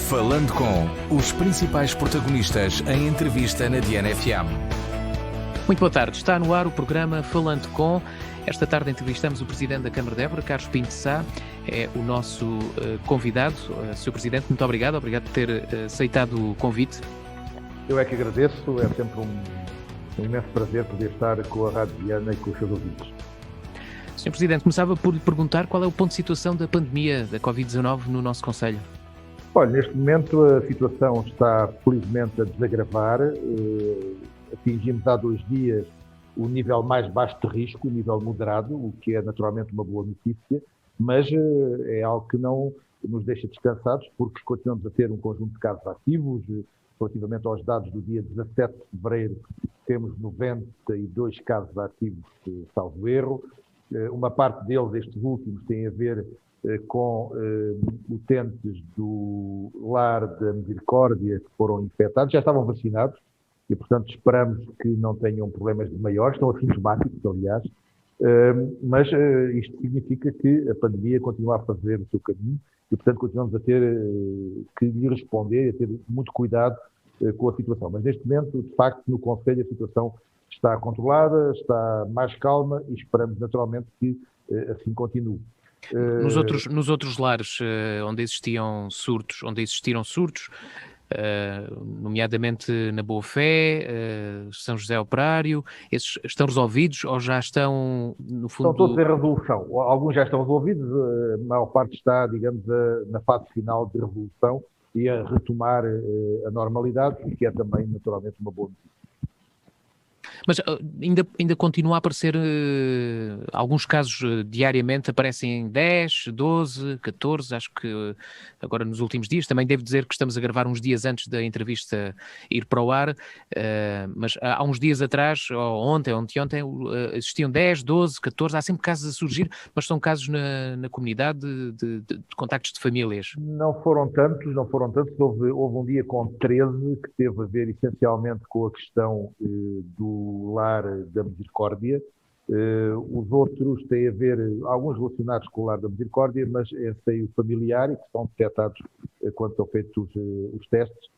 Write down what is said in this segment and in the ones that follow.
Falando com os principais protagonistas em entrevista na Diana FM. Muito boa tarde. Está no ar o programa Falando com. Esta tarde entrevistamos o Presidente da Câmara de Évora, Carlos Pinto de Sá. É o nosso convidado. Sr. Presidente, muito obrigado. Obrigado por ter aceitado o convite. Eu é que agradeço. É sempre um imenso prazer poder estar com a Rádio Diana e com os seus ouvintes. Sr. Presidente, começava por lhe perguntar qual é o ponto de situação da pandemia da Covid-19 no nosso concelho. Olha, neste momento a situação está felizmente a desagravar. Atingimos há 2 dias o nível mais baixo de risco, o nível moderado, o que é naturalmente uma boa notícia, mas é algo que não nos deixa descansados, porque continuamos a ter um conjunto de casos ativos. Relativamente aos dados do dia 17 de fevereiro, temos 92 casos ativos, salvo erro. Uma parte deles, estes últimos, tem a ver com utentes do Lar da Misericórdia que foram infectados, já estavam vacinados e, portanto, esperamos que não tenham problemas de maiores, estão assintomáticos, aliás, mas isto significa que a pandemia continua a fazer o seu caminho e, portanto, continuamos a ter que lhe responder e a ter muito cuidado com a situação. Mas, neste momento, de facto, no concelho a situação está controlada, está mais calma e esperamos, naturalmente, que assim continue. Nos outros lares onde existiram surtos, nomeadamente na Boa Fé, São José Operário, esses estão resolvidos ou já estão, no fundo... Estão todos em resolução. Alguns já estão resolvidos, a maior parte está, digamos, na fase final de resolução e a retomar a normalidade, o que é também, naturalmente, uma boa notícia. Mas ainda continua a aparecer alguns casos diariamente, aparecem 10, 12, 14, acho que agora nos últimos dias, também devo dizer que estamos a gravar uns dias antes da entrevista ir para o ar, mas há uns dias atrás, ou ontem, existiam 10, 12, 14, há sempre casos a surgir, mas são casos na comunidade de contactos de famílias. Não foram tantos, houve um dia com 13 que teve a ver essencialmente com a questão do Lar da Misericórdia. Os outros têm a ver, alguns relacionados com o Lar da Misericórdia, mas é seio familiar e que são detectados quando são feitos os testes,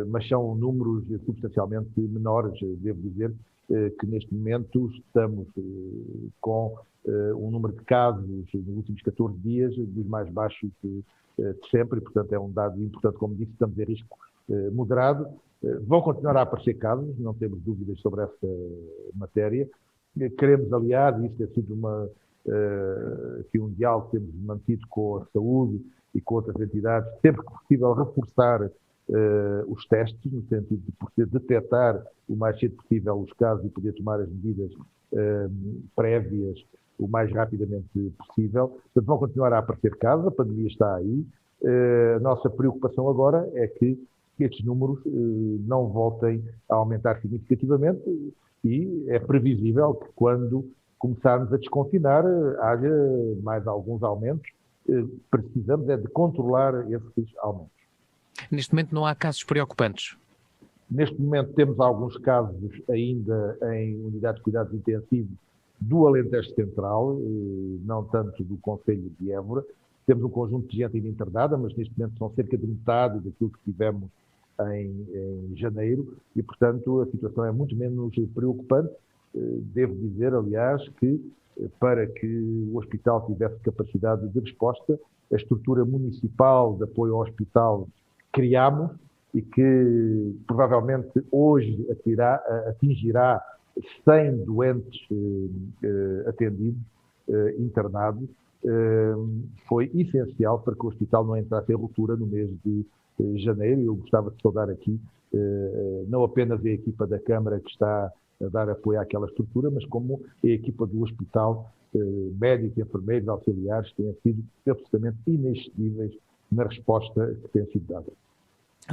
mas são números substancialmente menores. Devo dizer que neste momento estamos com um número de casos nos últimos 14 dias dos mais baixos de sempre, e portanto é um dado importante. Como disse, estamos em risco moderado. Vão continuar a aparecer casos, não temos dúvidas sobre essa matéria. Queremos, aliás, isso tem sido aqui um diálogo que temos mantido com a saúde e com outras entidades, sempre que possível reforçar os testes, no sentido de poder detectar o mais cedo possível os casos e poder tomar as medidas prévias o mais rapidamente possível. Portanto, vão continuar a aparecer casos, a pandemia está aí. A nossa preocupação agora é que estes números não voltem a aumentar significativamente e é previsível que quando começarmos a desconfinar haja mais alguns aumentos. Precisamos é de controlar esses aumentos. Neste momento não há casos preocupantes? Neste momento temos alguns casos ainda em unidades de cuidados intensivos do Alentejo Central, não tanto do concelho de Évora. Temos um conjunto de gente ainda internada, mas neste momento são cerca de metade daquilo que tivemos em janeiro e, portanto, a situação é muito menos preocupante. Devo dizer, aliás, que para que o hospital tivesse capacidade de resposta, a estrutura municipal de apoio ao hospital criámos e que provavelmente hoje atingirá 100 doentes atendidos, internados, foi essencial para que o hospital não entrasse em ruptura no mês de janeiro. Eu gostava de saudar aqui não apenas a equipa da Câmara que está a dar apoio àquela estrutura, mas como a equipa do hospital, médicos, enfermeiros, auxiliares, têm sido absolutamente inexcedíveis na resposta que tem sido dada.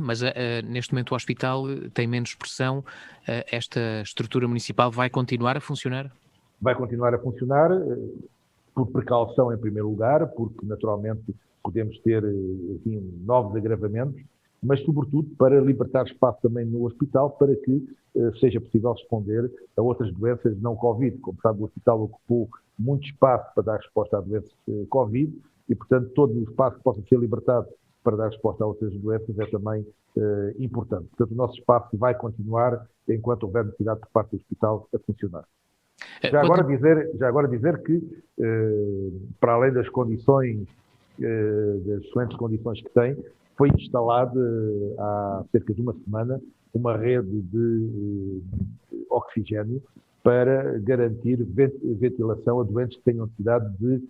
Mas neste momento o hospital tem menos pressão, esta estrutura municipal vai continuar a funcionar? Vai continuar a funcionar, por precaução em primeiro lugar, porque naturalmente podemos ter novos agravamentos, mas sobretudo para libertar espaço também no hospital para que seja possível responder a outras doenças não Covid. Como sabe, o hospital ocupou muito espaço para dar resposta a doenças Covid e, portanto, todo o espaço que possa ser libertado para dar resposta a outras doenças é também importante. Portanto, o nosso espaço vai continuar enquanto houver necessidade por parte do hospital a funcionar. Já agora dizer que, para além das condições, das excelentes condições que tem, foi instalada há cerca de uma semana uma rede de oxigênio para garantir ventilação a doentes que tenham necessidade de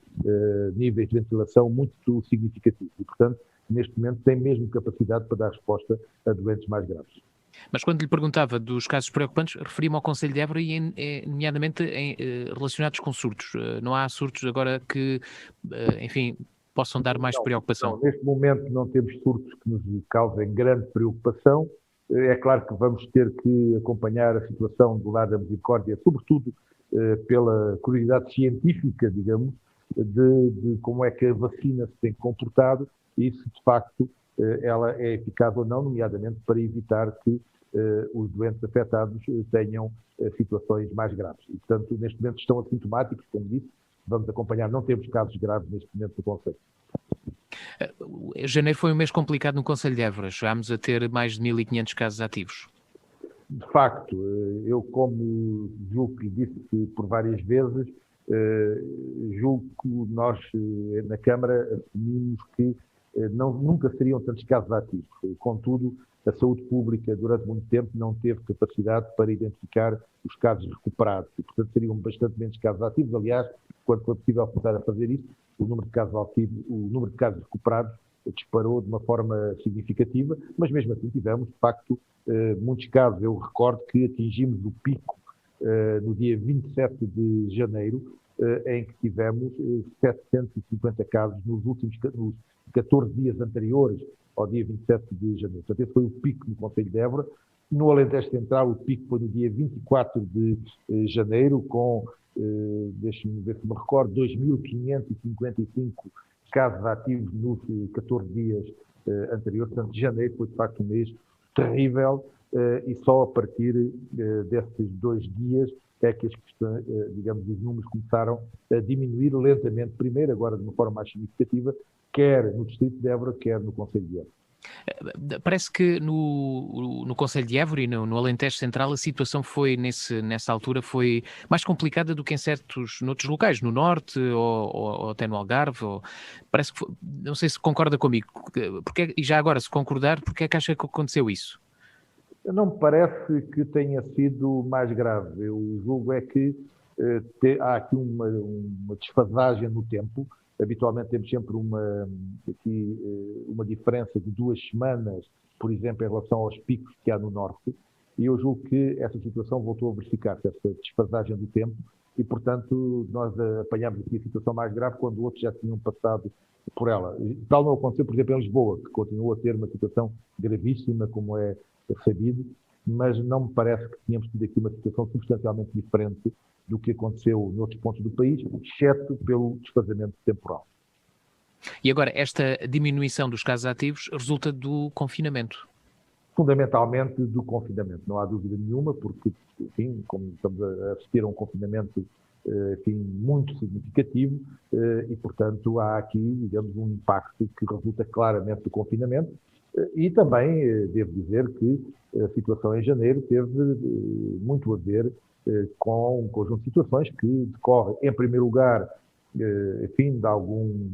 níveis de ventilação muito significativos. E, portanto, neste momento tem mesmo capacidade para dar resposta a doentes mais graves. Mas quando lhe perguntava dos casos preocupantes, referia-me ao Conselho de Évora e, nomeadamente, relacionados com surtos. Não há surtos agora que, enfim, possam dar mais preocupação? Não, neste momento não temos surtos que nos causem grande preocupação. É claro que vamos ter que acompanhar a situação do Lar da Misericórdia, sobretudo pela curiosidade científica, digamos, de como é que a vacina se tem comportado e se, de facto, ela é eficaz ou não, nomeadamente para evitar que os doentes afetados tenham situações mais graves. E, portanto, neste momento estão assintomáticos, como disse, vamos acompanhar. Não temos casos graves neste momento no Conselho. Janeiro foi um mês complicado no Conselho de Évora. Chegámos a ter mais de 1.500 casos ativos. De facto, eu, como julgo que disse por várias vezes, julgo que nós na Câmara assumimos que nunca seriam tantos casos ativos. Contudo, a saúde pública durante muito tempo não teve capacidade para identificar os casos recuperados e, portanto, seriam bastante menos casos ativos. Aliás, quando foi possível começar a fazer isso, o número de casos ativos, o número de casos recuperados disparou de uma forma significativa, mas mesmo assim tivemos, de facto, muitos casos. Eu recordo que atingimos o pico no dia 27 de janeiro, em que tivemos 750 casos nos 14 dias anteriores ao dia 27 de janeiro. Portanto, esse foi o pico no Conselho de Évora. No Alentejo Central, o pico foi no dia 24 de janeiro, com, deixe-me ver se me recordo, 2.555 casos ativos nos 14 dias anteriores. Portanto, janeiro foi, de facto, um mês terrível e só a partir desses 2 dias é que digamos, os números começaram a diminuir lentamente, primeiro, agora de uma forma mais significativa, quer no Distrito de Évora, quer no Conselho de Évora. Parece que no Conselho de Évora e no Alentejo Central a situação foi, nessa altura, foi mais complicada do que em noutros locais, no Norte ou até no Algarve. Parece que não sei se concorda comigo, e já agora, se concordar, porque é que acha que aconteceu isso? Não me parece que tenha sido mais grave. Eu julgo é que há aqui uma desfasagem no tempo. Habitualmente temos sempre uma diferença de 2 semanas, por exemplo, em relação aos picos que há no Norte, e eu julgo que essa situação voltou a verificar-se, essa desfasagem do tempo, e, portanto, nós apanhámos aqui a situação mais grave quando outros já tinham passado por ela. Tal não aconteceu, por exemplo, em Lisboa, que continua a ter uma situação gravíssima, como é sabido, mas não me parece que tínhamos tido aqui uma situação substancialmente diferente do que aconteceu noutros pontos do país, exceto pelo desfazamento temporal. E agora, esta diminuição dos casos ativos resulta do confinamento? Fundamentalmente do confinamento, não há dúvida nenhuma, porque, enfim, como estamos a assistir a um confinamento, enfim, muito significativo, e, portanto, há aqui, digamos, um impacto que resulta claramente do confinamento, e também devo dizer que a situação em janeiro teve muito a ver com um conjunto de situações que decorre, em primeiro lugar, enfim, de algum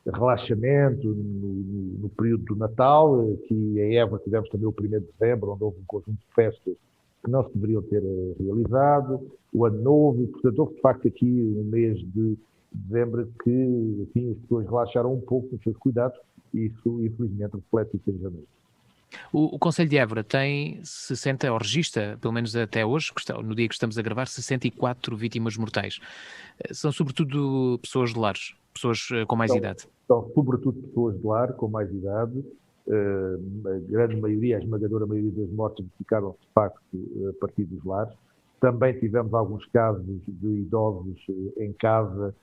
relaxamento no período do Natal, que em Évora tivemos também o 1º de dezembro, onde houve um conjunto de festas que não se deveriam ter realizado, o Ano Novo, portanto, houve de facto aqui um mês de dezembro que, enfim, as pessoas relaxaram um pouco nos seus cuidados e isso, infelizmente, reflete-se em janeiro. O Conselho de Évora tem 60, ou registra, pelo menos até hoje, no dia que estamos a gravar, 64 vítimas mortais. São sobretudo pessoas de lares, pessoas com mais idade. São sobretudo pessoas de lar com mais idade. A grande maioria, a esmagadora maioria das mortes ficaram de facto a partir dos lares. Também tivemos alguns casos de idosos em casa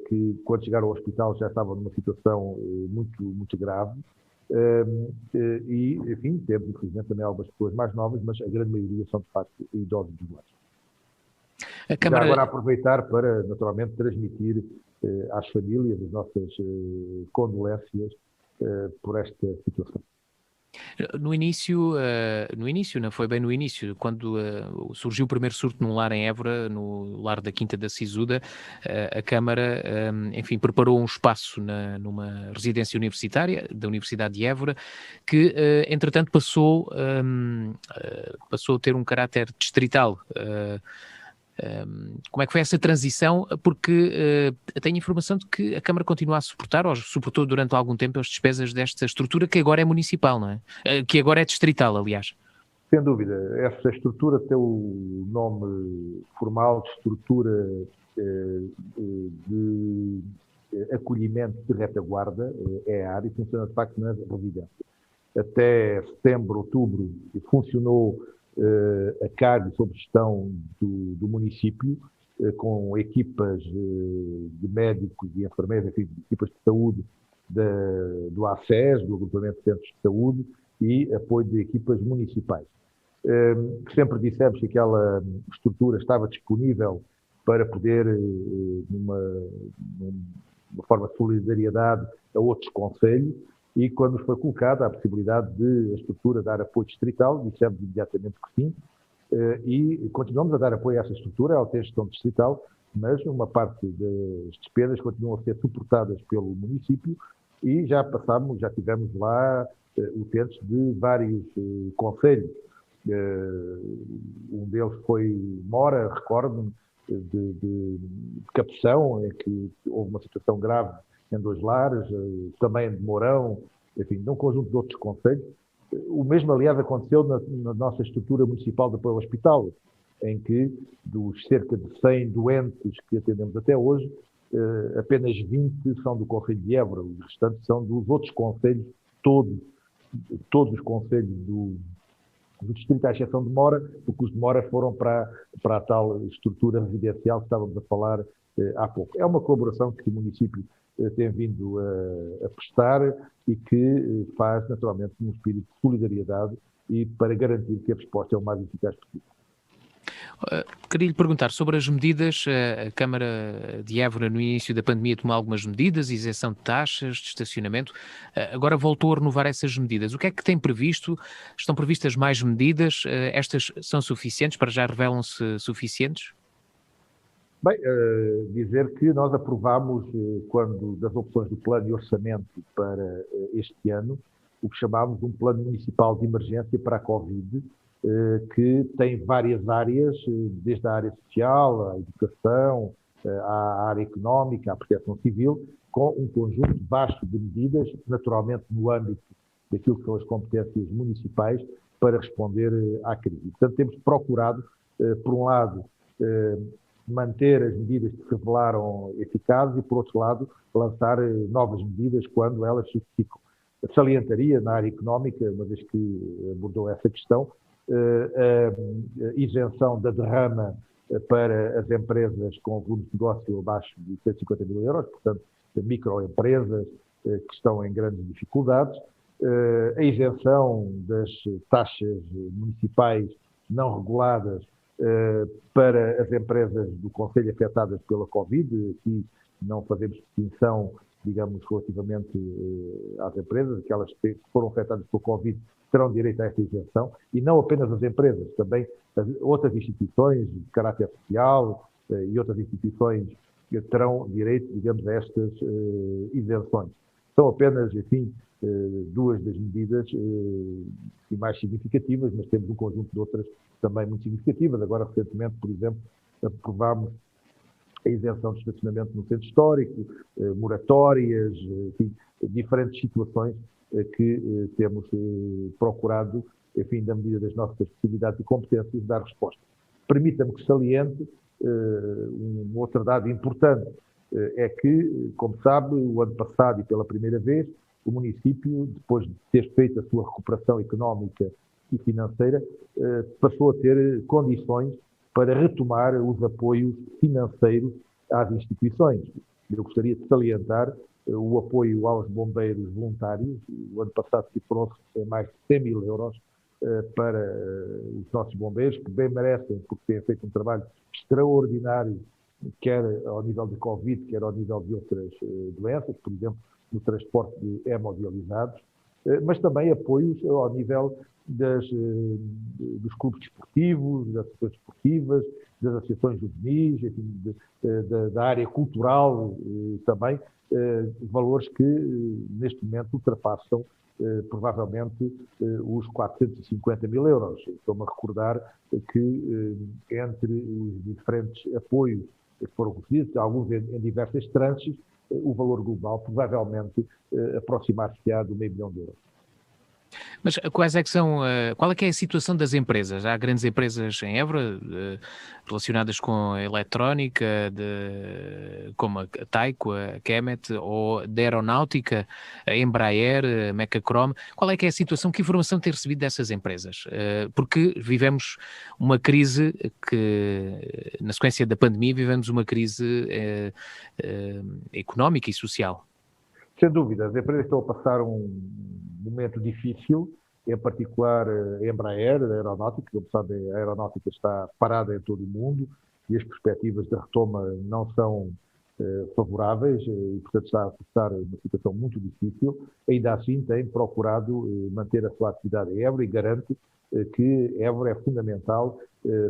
que, quando chegaram ao hospital, já estavam numa situação muito, muito grave. E, enfim, temos, infelizmente, também algumas pessoas mais novas, mas a grande maioria são, de facto, idosos dos lares. Já agora aproveitar para, naturalmente, transmitir às famílias as nossas condolências por esta situação. No início, não foi bem no início, quando surgiu o primeiro surto num lar em Évora, no lar da Quinta da Sisuda, a Câmara, enfim, preparou um espaço numa residência universitária da Universidade de Évora, que, entretanto, passou a ter um caráter distrital. Como é que foi essa transição? Porque tenho informação de que a Câmara continua a suportar, ou suportou durante algum tempo, as despesas desta estrutura que agora é municipal, não é? Que agora é distrital, aliás. Sem dúvida, essa estrutura tem o nome formal de estrutura de acolhimento de retaguarda, EAR, e funciona de facto na residência. Até setembro, outubro, funcionou a cargo sob gestão do município, com equipas de médicos e enfermeiros, enfim, equipas de saúde do ACES, do Agrupamento de Centros de Saúde, e apoio de equipas municipais. Sempre dissemos que aquela estrutura estava disponível para poder, numa forma de solidariedade, a outros concelhos, e quando nos foi colocada a possibilidade de a estrutura dar apoio distrital, dissemos imediatamente que sim, e continuamos a dar apoio a essa estrutura, ela tem gestão distrital, mas uma parte das despesas continuam a ser suportadas pelo município, e já tivemos lá utentes de vários concelhos. Um deles foi Mora, recordo-me, de Capução, em que houve uma situação grave em 2 lares, também de Mourão, enfim, num conjunto de outros concelhos. O mesmo, aliás, aconteceu na nossa estrutura municipal de apoio ao hospital, em que dos cerca de 100 doentes que atendemos até hoje, apenas 20 são do concelho de Évora, os restantes são dos outros concelhos, todos os concelhos do distrito, à exceção de Mora, porque os de Mora foram para a tal estrutura residencial que estávamos a falar há pouco. É uma colaboração que o município tem vindo a prestar e que faz, naturalmente, num espírito de solidariedade e para garantir que a resposta é o mais eficaz possível. Queria lhe perguntar sobre as medidas. A Câmara de Évora, no início da pandemia, tomou algumas medidas, isenção de taxas, de estacionamento. Agora voltou a renovar essas medidas. O que é que tem previsto? Estão previstas mais medidas? Estas são suficientes? Para já revelam-se suficientes? Bem, dizer que nós aprovámos, quando das opções do plano de orçamento para este ano, o que chamámos um plano municipal de emergência para a Covid, que tem várias áreas, desde a área social, à educação, à área económica, à proteção civil, com um conjunto vasto de medidas, naturalmente no âmbito daquilo que são as competências municipais, para responder à crise. Portanto, temos procurado, por um lado, manter as medidas que se revelaram eficazes e, por outro lado, lançar novas medidas quando elas se justificam. Salientaria na área económica, uma vez que abordou essa questão, a isenção da derrama para as empresas com volume de negócio abaixo de 150 mil euros, portanto, microempresas que estão em grandes dificuldades, a isenção das taxas municipais não reguladas para as empresas do concelho afetadas pela Covid. Aqui não fazemos distinção, digamos, relativamente às empresas. Aquelas que foram afetadas pela Covid terão direito a esta isenção, e não apenas as empresas, também outras instituições de caráter social e outras instituições terão direito, digamos, a estas isenções. São apenas, enfim, 2 das medidas mais significativas, mas temos um conjunto de outras também muito significativas. Agora, recentemente, por exemplo, aprovámos a isenção de estacionamento no centro histórico, moratórias, enfim, diferentes situações que temos procurado, enfim, na medida das nossas possibilidades e competências, dar resposta. Permita-me que saliente um outro dado importante, é que, como sabe, o ano passado e pela primeira vez, o município, depois de ter feito a sua recuperação económica e financeira, passou a ter condições para retomar os apoios financeiros às instituições. Eu gostaria de salientar o apoio aos bombeiros voluntários. O ano passado foram mais de 100 mil euros para os nossos bombeiros, que bem merecem, porque têm feito um trabalho extraordinário, quer ao nível de Covid, quer ao nível de outras doenças. Por exemplo, no transporte de hemodializados, mas também apoios ao nível dos clubes desportivos, das associações desportivas, das associações juvenis, enfim, da área cultural também, valores que neste momento ultrapassam provavelmente os 450 mil euros. Estou-me a recordar que entre os diferentes apoios que foram concedidos, alguns em diversas tranches, o valor global provavelmente aproximar-se-á do meio milhão de euros. Mas quais é que são, qual é que é a situação das empresas? Há grandes empresas em Évora relacionadas com a eletrónica, como a Tyco, a Kemet, ou da aeronáutica, a Embraer, a Mecacrom. Qual é que é a situação? Que informação tem recebido dessas empresas? Porque vivemos uma crise que, na sequência da pandemia, vivemos uma crise económica e social. Sem dúvida, as empresas estão a passar um momento difícil, em particular a Embraer, a aeronáutica. Como sabem, a aeronáutica está parada em todo o mundo e as perspectivas de retoma não são favoráveis e, portanto, está a passar uma situação muito difícil. Ainda assim, tem procurado manter a sua atividade em Évora e garante que Évora é fundamental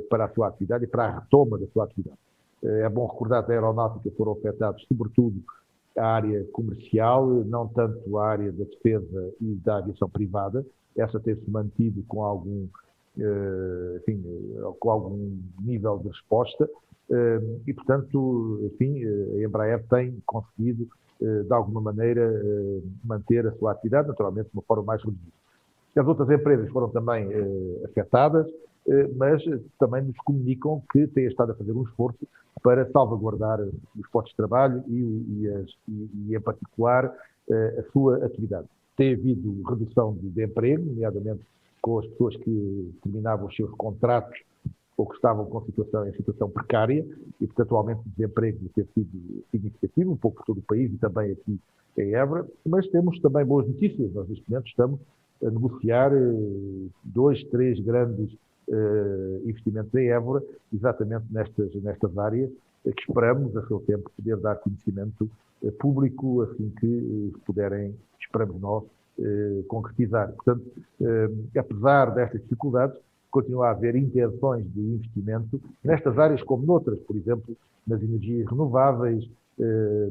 para a sua atividade e para a retoma da sua atividade. É bom recordar que a aeronáutica foram afetados, sobretudo, a área comercial, não tanto a área da defesa e da aviação privada. Essa tem-se mantido com algum nível de resposta e, portanto, enfim, a Embraer tem conseguido, de alguma maneira, manter a sua atividade, naturalmente de uma forma mais reduzida. As outras empresas foram também afetadas, mas também nos comunicam que têm estado a fazer um esforço para salvaguardar os postos de trabalho e em particular, a sua atividade. Tem havido redução de emprego, nomeadamente com as pessoas que terminavam os seus contratos ou que estavam em situação precária, e, portanto, o aumento de desemprego tem sido significativo, um pouco por todo o país e também aqui em Évora, mas temos também boas notícias. Nós, neste momento, estamos a negociar 2, 3 grandes investimentos em Évora, exatamente nestas áreas, que esperamos, a seu tempo, poder dar conhecimento público, assim que puderem, esperamos nós, concretizar. Portanto, apesar destas dificuldades, continua a haver intenções de investimento nestas áreas como noutras, por exemplo, nas energias renováveis,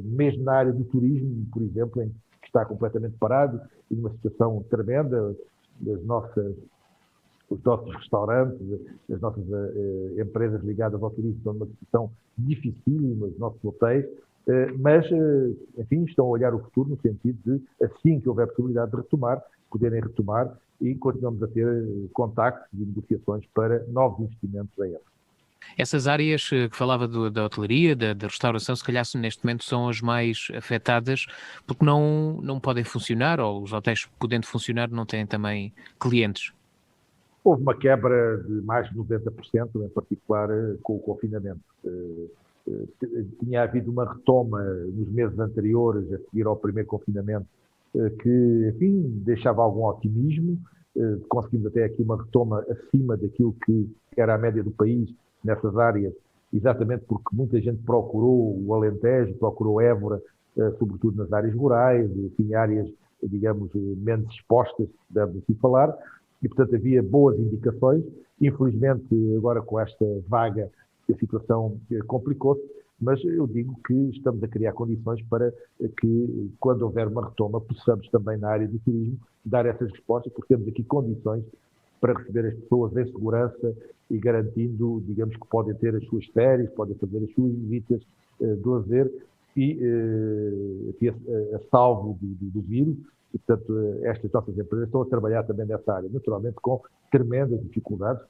mesmo na área do turismo, por exemplo, em que está completamente parado e numa situação tremenda. Os nossos restaurantes, as nossas empresas ligadas ao turismo estão numa situação dificílima, os nossos hotéis, mas, enfim, estão a olhar o futuro no sentido de, assim que houver possibilidade de retomar, poderem retomar, e continuamos a ter contactos e negociações para novos investimentos em Évora. Essas áreas que falava da hotelaria, da restauração, se calhar neste momento são as mais afetadas porque não podem funcionar, ou os hotéis podendo funcionar não têm também clientes. Houve uma quebra de mais de 90%, em particular com o confinamento. Tinha havido uma retoma nos meses anteriores, a seguir ao primeiro confinamento, que, enfim, deixava algum otimismo. Conseguimos até aqui uma retoma acima daquilo que era a média do país nessas áreas, exatamente porque muita gente procurou o Alentejo, procurou Évora, sobretudo nas áreas rurais, enfim, áreas, digamos, menos expostas, devemos assim falar, e, portanto, havia boas indicações. Infelizmente, agora com esta vaga, a situação complicou-se, mas eu digo que estamos a criar condições para que, quando houver uma retoma, possamos também na área do turismo dar essas respostas, porque temos aqui condições para receber as pessoas em segurança e garantindo, digamos, que podem ter as suas férias, podem fazer as suas visitas de lazer e a salvo do vírus. E, portanto, estas nossas empresas estão a trabalhar também nessa área, naturalmente com tremendas dificuldades.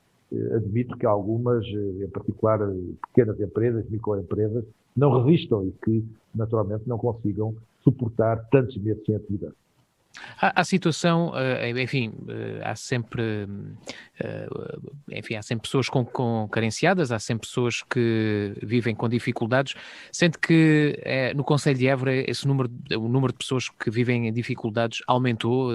Admito que algumas, em particular pequenas empresas, microempresas, não resistam e que, naturalmente, não consigam suportar tantos meses sem atividade. Há situação, enfim, há sempre pessoas com carenciadas, há sempre pessoas que vivem com dificuldades, sendo que no Concelho de Évora o número de pessoas que vivem em dificuldades aumentou,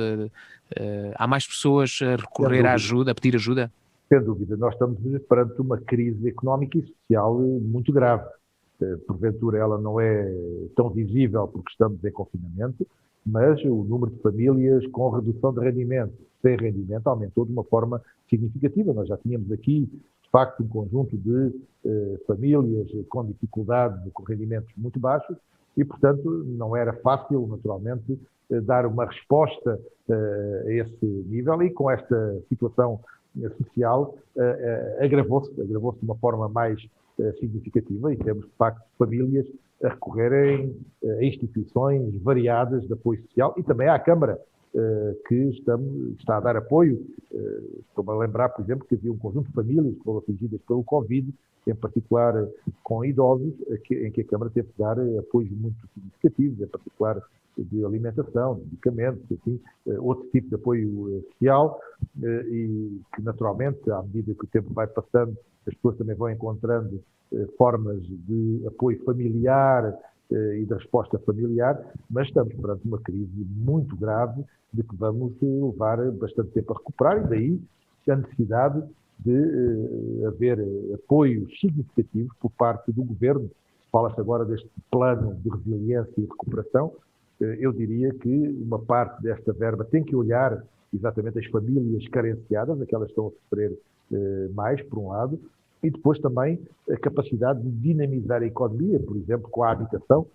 há mais pessoas a recorrer à ajuda, a pedir ajuda? Sem dúvida, nós estamos perante uma crise económica e social muito grave. Porventura ela não é tão visível porque estamos em confinamento, mas o número de famílias com redução de rendimento, sem rendimento, aumentou de uma forma significativa. Nós já tínhamos aqui, de facto, um conjunto de famílias com dificuldades, com rendimentos muito baixos, e, portanto, não era fácil, naturalmente, dar uma resposta a esse nível, e com esta situação social agravou-se de uma forma mais significativa, e temos, de facto, famílias a recorrerem a instituições variadas de apoio social, e também à Câmara, que está a dar apoio. Estou-me a lembrar, por exemplo, que havia um conjunto de famílias que foram atingidas pelo Covid, em particular com idosos, em que a Câmara teve que dar apoios muito significativos, em particular de alimentação, de medicamentos, enfim, outro tipo de apoio social, e que naturalmente, à medida que o tempo vai passando, as pessoas também vão encontrando formas de apoio familiar e de resposta familiar, mas estamos perante uma crise muito grave de que vamos levar bastante tempo a recuperar, e daí a necessidade de haver apoios significativos por parte do Governo. Fala-se agora deste plano de resiliência e recuperação. Eu diria que uma parte desta verba tem que olhar exatamente as famílias carenciadas, aquelas que estão a sofrer mais, por um lado, e depois também a capacidade de dinamizar a economia, por exemplo, com a habitação,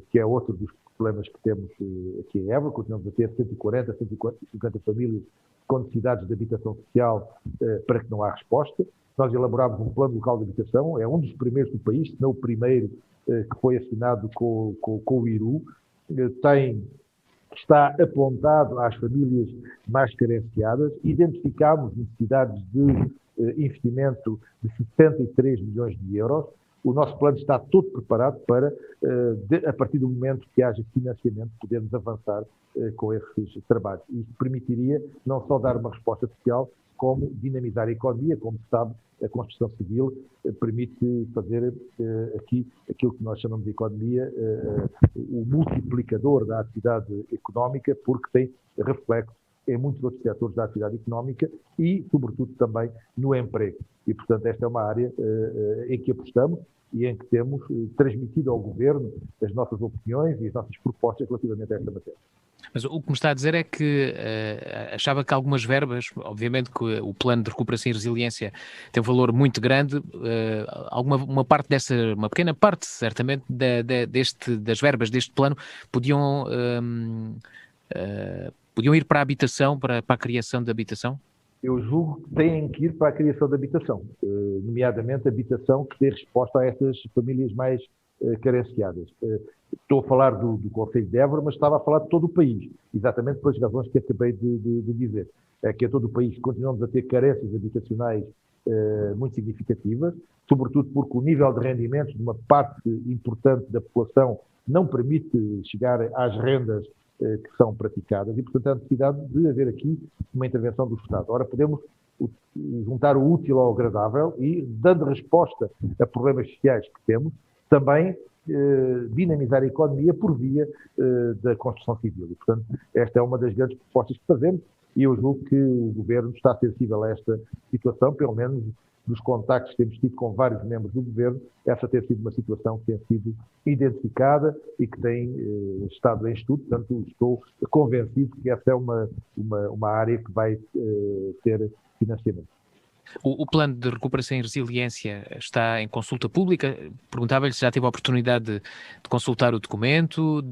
que é outro dos problemas que temos aqui em Évora. Continuamos a ter 140, 150 famílias com necessidades de habitação social para que não há resposta. Nós elaborámos um plano local de habitação, é um dos primeiros do país, se não o primeiro, que foi assinado com o IRU, está apontado às famílias mais carenciadas. Identificámos necessidades de investimento de 63 milhões de euros. O nosso plano está todo preparado para, a partir do momento que haja financiamento, podermos avançar com esses trabalhos. Isto permitiria não só dar uma resposta social, como dinamizar a economia. Como se sabe, a construção civil permite fazer aqui aquilo que nós chamamos de economia, o multiplicador da atividade económica, porque tem reflexo em muitos outros setores da atividade económica e, sobretudo, também no emprego. E, portanto, esta é uma área em que apostamos e em que temos transmitido ao Governo as nossas opiniões e as nossas propostas relativamente a esta matéria. Mas o que me está a dizer é que achava que algumas verbas, obviamente que o plano de recuperação e resiliência tem um valor muito grande, uma parte dessa, uma pequena parte, certamente, das verbas deste plano podiam ir para a habitação, para a criação de habitação? Eu julgo que têm que ir para a criação de habitação, nomeadamente habitação que dê resposta a estas famílias mais carenciadas. Estou a falar do Concelho de Évora, mas estava a falar de todo o país, exatamente pelas razões que acabei de dizer. É que em todo o país continuamos a ter carências habitacionais muito significativas, sobretudo porque o nível de rendimentos de uma parte importante da população não permite chegar às rendas que são praticadas, e, portanto, há necessidade de haver aqui uma intervenção do Estado. Ora, podemos juntar o útil ao agradável e, dando resposta a problemas sociais que temos, também dinamizar a economia por via da construção civil. E, portanto, esta é uma das grandes propostas que fazemos, e eu julgo que o Governo está sensível a esta situação, pelo menos dos contactos que temos tido com vários membros do Governo. Essa tem sido uma situação que tem sido identificada e que tem estado em estudo. Portanto, estou convencido que essa é uma área que vai ter financiamento. O plano de recuperação e resiliência está em consulta pública. Perguntava-lhe se já teve a oportunidade de consultar o documento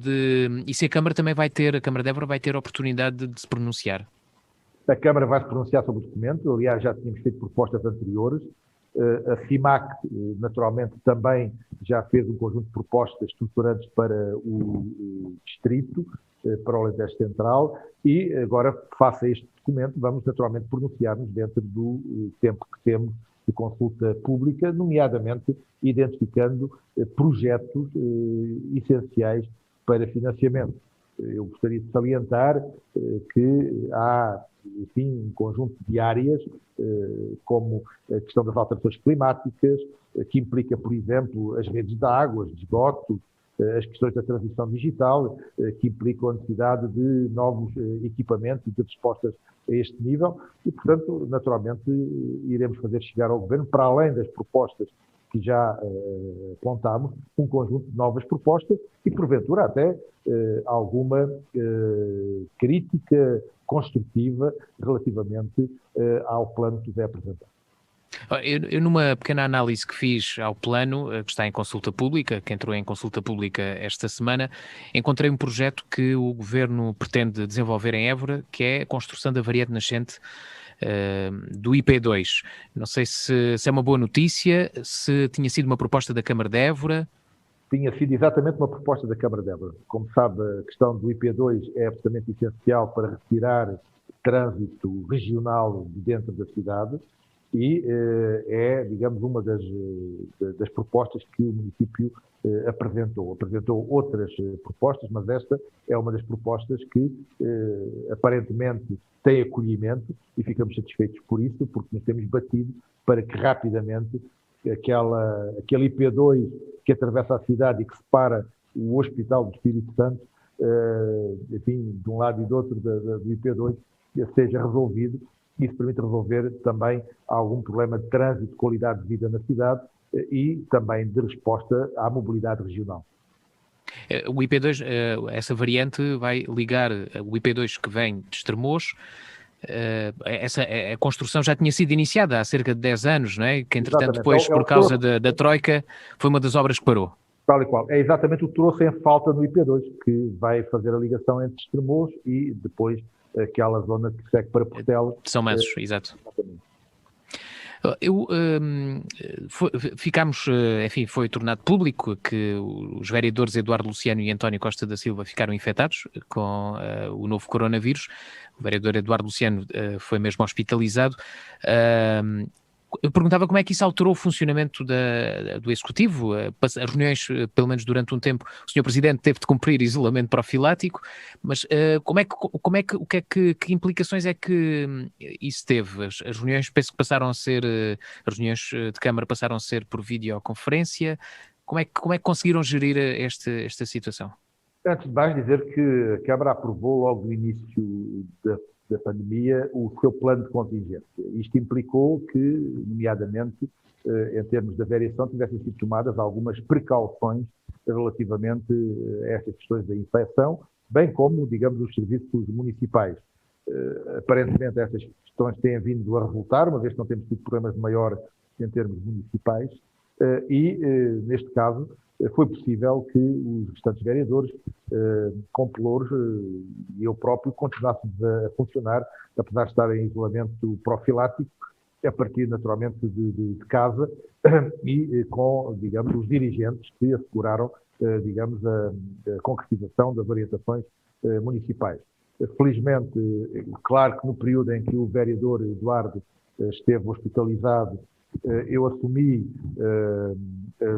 e se a Câmara também a Câmara de Évora vai ter a oportunidade de se pronunciar. A Câmara vai se pronunciar sobre o documento. Aliás, já tínhamos feito propostas anteriores. A CIMAC, naturalmente, também já fez um conjunto de propostas estruturantes para o Distrito, para o Alentejo Central, e agora, face a este documento, vamos naturalmente pronunciar-nos dentro do tempo que temos de consulta pública, nomeadamente identificando projetos essenciais para financiamento. Eu gostaria de salientar que há, enfim, um conjunto de áreas, como a questão das alterações climáticas, que implica, por exemplo, as redes de águas, de esgoto, as questões da transição digital, que implicam a necessidade de novos equipamentos e de respostas a este nível, e, portanto, naturalmente, iremos fazer chegar ao Governo, para além das propostas que já apontámos, um conjunto de novas propostas e, porventura, até alguma crítica construtiva relativamente ao plano que vai apresentar. Eu, numa pequena análise que fiz ao plano, que está em consulta pública, que entrou em consulta pública esta semana, encontrei um projeto que o Governo pretende desenvolver em Évora, que é a construção da variante nascente do IP2. Não sei se é uma boa notícia, se tinha sido uma proposta da Câmara de Évora. Tinha sido exatamente uma proposta da Câmara de Évora. Como sabe, a questão do IP2 é absolutamente essencial para retirar trânsito regional de dentro da cidade e é, digamos, uma das propostas que o município apresentou. Apresentou outras propostas, mas esta é uma das propostas que aparentemente tem acolhimento e ficamos satisfeitos por isso, porque nos temos batido para que rapidamente aquele IP2 que atravessa a cidade e que separa o Hospital do Espírito Santo, enfim, de um lado e do outro do IP2, seja resolvido. Isso permite resolver também algum problema de trânsito, de qualidade de vida na cidade e também de resposta à mobilidade regional. O IP2, essa variante vai ligar o IP2 que vem de Estremoz. A construção já tinha sido iniciada há cerca de 10 anos, não é? Que entretanto depois, por causa da Troika, foi uma das obras que parou. Tal e qual. É exatamente o que trouxe em falta no IP2, que vai fazer a ligação entre Estremoz e depois aquela zona que segue para Portela. São Mansos, exato. Exatamente. Ficámos, enfim, foi tornado público que os vereadores Eduardo Luciano e António Costa da Silva ficaram infectados com o novo coronavírus. O vereador Eduardo Luciano foi mesmo hospitalizado. Eu perguntava como é que isso alterou o funcionamento do Executivo. As reuniões, pelo menos durante um tempo, o Sr. Presidente teve de cumprir isolamento profilático, mas que implicações é que isso teve? As reuniões, penso que passaram a ser, as reuniões de Câmara passaram a ser por videoconferência. Como é que conseguiram gerir esta situação? Antes de mais dizer que a Câmara aprovou logo no início da pandemia o seu plano de contingência. Isto implicou que, nomeadamente, em termos da variação, tivessem sido tomadas algumas precauções relativamente a estas questões da infecção, bem como, digamos, os serviços municipais. Aparentemente, estas questões têm vindo a resultar, uma vez que não temos tido problemas maiores em termos municipais, e, neste caso, foi possível que os restantes vereadores, com pelouros, e eu próprio, continuássemos a funcionar, apesar de estar em isolamento profilático, a partir, naturalmente, de casa e com, digamos, os dirigentes que asseguraram, digamos, a concretização das orientações municipais. Felizmente, claro que no período em que o vereador Eduardo esteve hospitalizado, eu assumi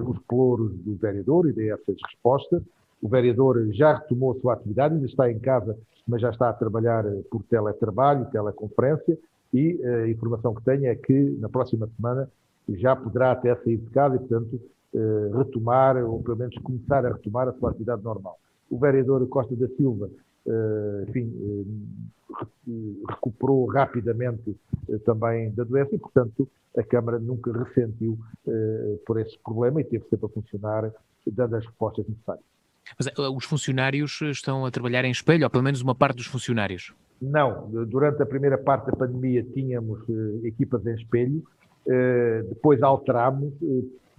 os pelouros do vereador e dei essas respostas. O vereador já retomou a sua atividade, ainda está em casa, mas já está a trabalhar por teletrabalho, teleconferência, e a informação que tenho é que na próxima semana já poderá até sair de casa e, portanto, retomar, ou pelo menos começar a retomar a sua atividade normal. O vereador Costa da Silva, enfim, recuperou rapidamente também da doença e, portanto, a Câmara nunca ressentiu por esse problema e teve sempre a funcionar dando as respostas necessárias. Mas os funcionários estão a trabalhar em espelho, ou pelo menos uma parte dos funcionários? Não. Durante a primeira parte da pandemia tínhamos equipas em espelho, depois alterámos,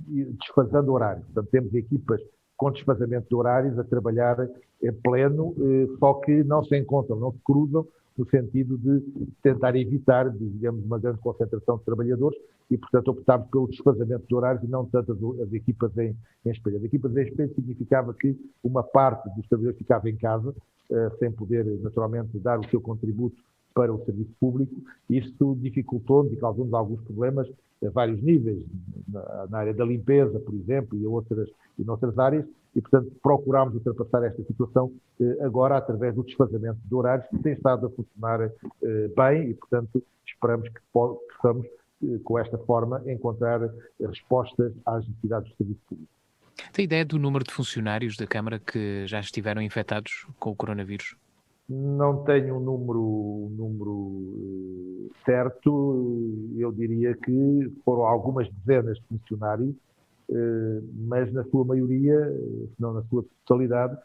desfazendo horários. Portanto, temos equipas com desfazamento de horários a trabalhar em pleno, só que não se encontram, não se cruzam, no sentido de tentar evitar, digamos, uma grande concentração de trabalhadores e, portanto, optámos pelo desfazamento de horários e não tanto as equipas em espelho. As equipas em espelho significava que uma parte dos trabalhadores ficava em casa, sem poder, naturalmente, dar o seu contributo para o serviço público. Isso dificultou-nos e causou-nos alguns problemas a vários níveis, na área da limpeza, por exemplo, e noutras áreas, e, portanto, procurámos ultrapassar esta situação agora através do desfazamento de horários, que tem estado a funcionar bem e, portanto, esperamos que possamos, com esta forma, encontrar respostas às necessidades do serviço público. Tem ideia do número de funcionários da Câmara que já estiveram infectados com o coronavírus? Não tenho um número certo, eu diria que foram algumas dezenas de funcionários mas na sua maioria, se não na sua totalidade,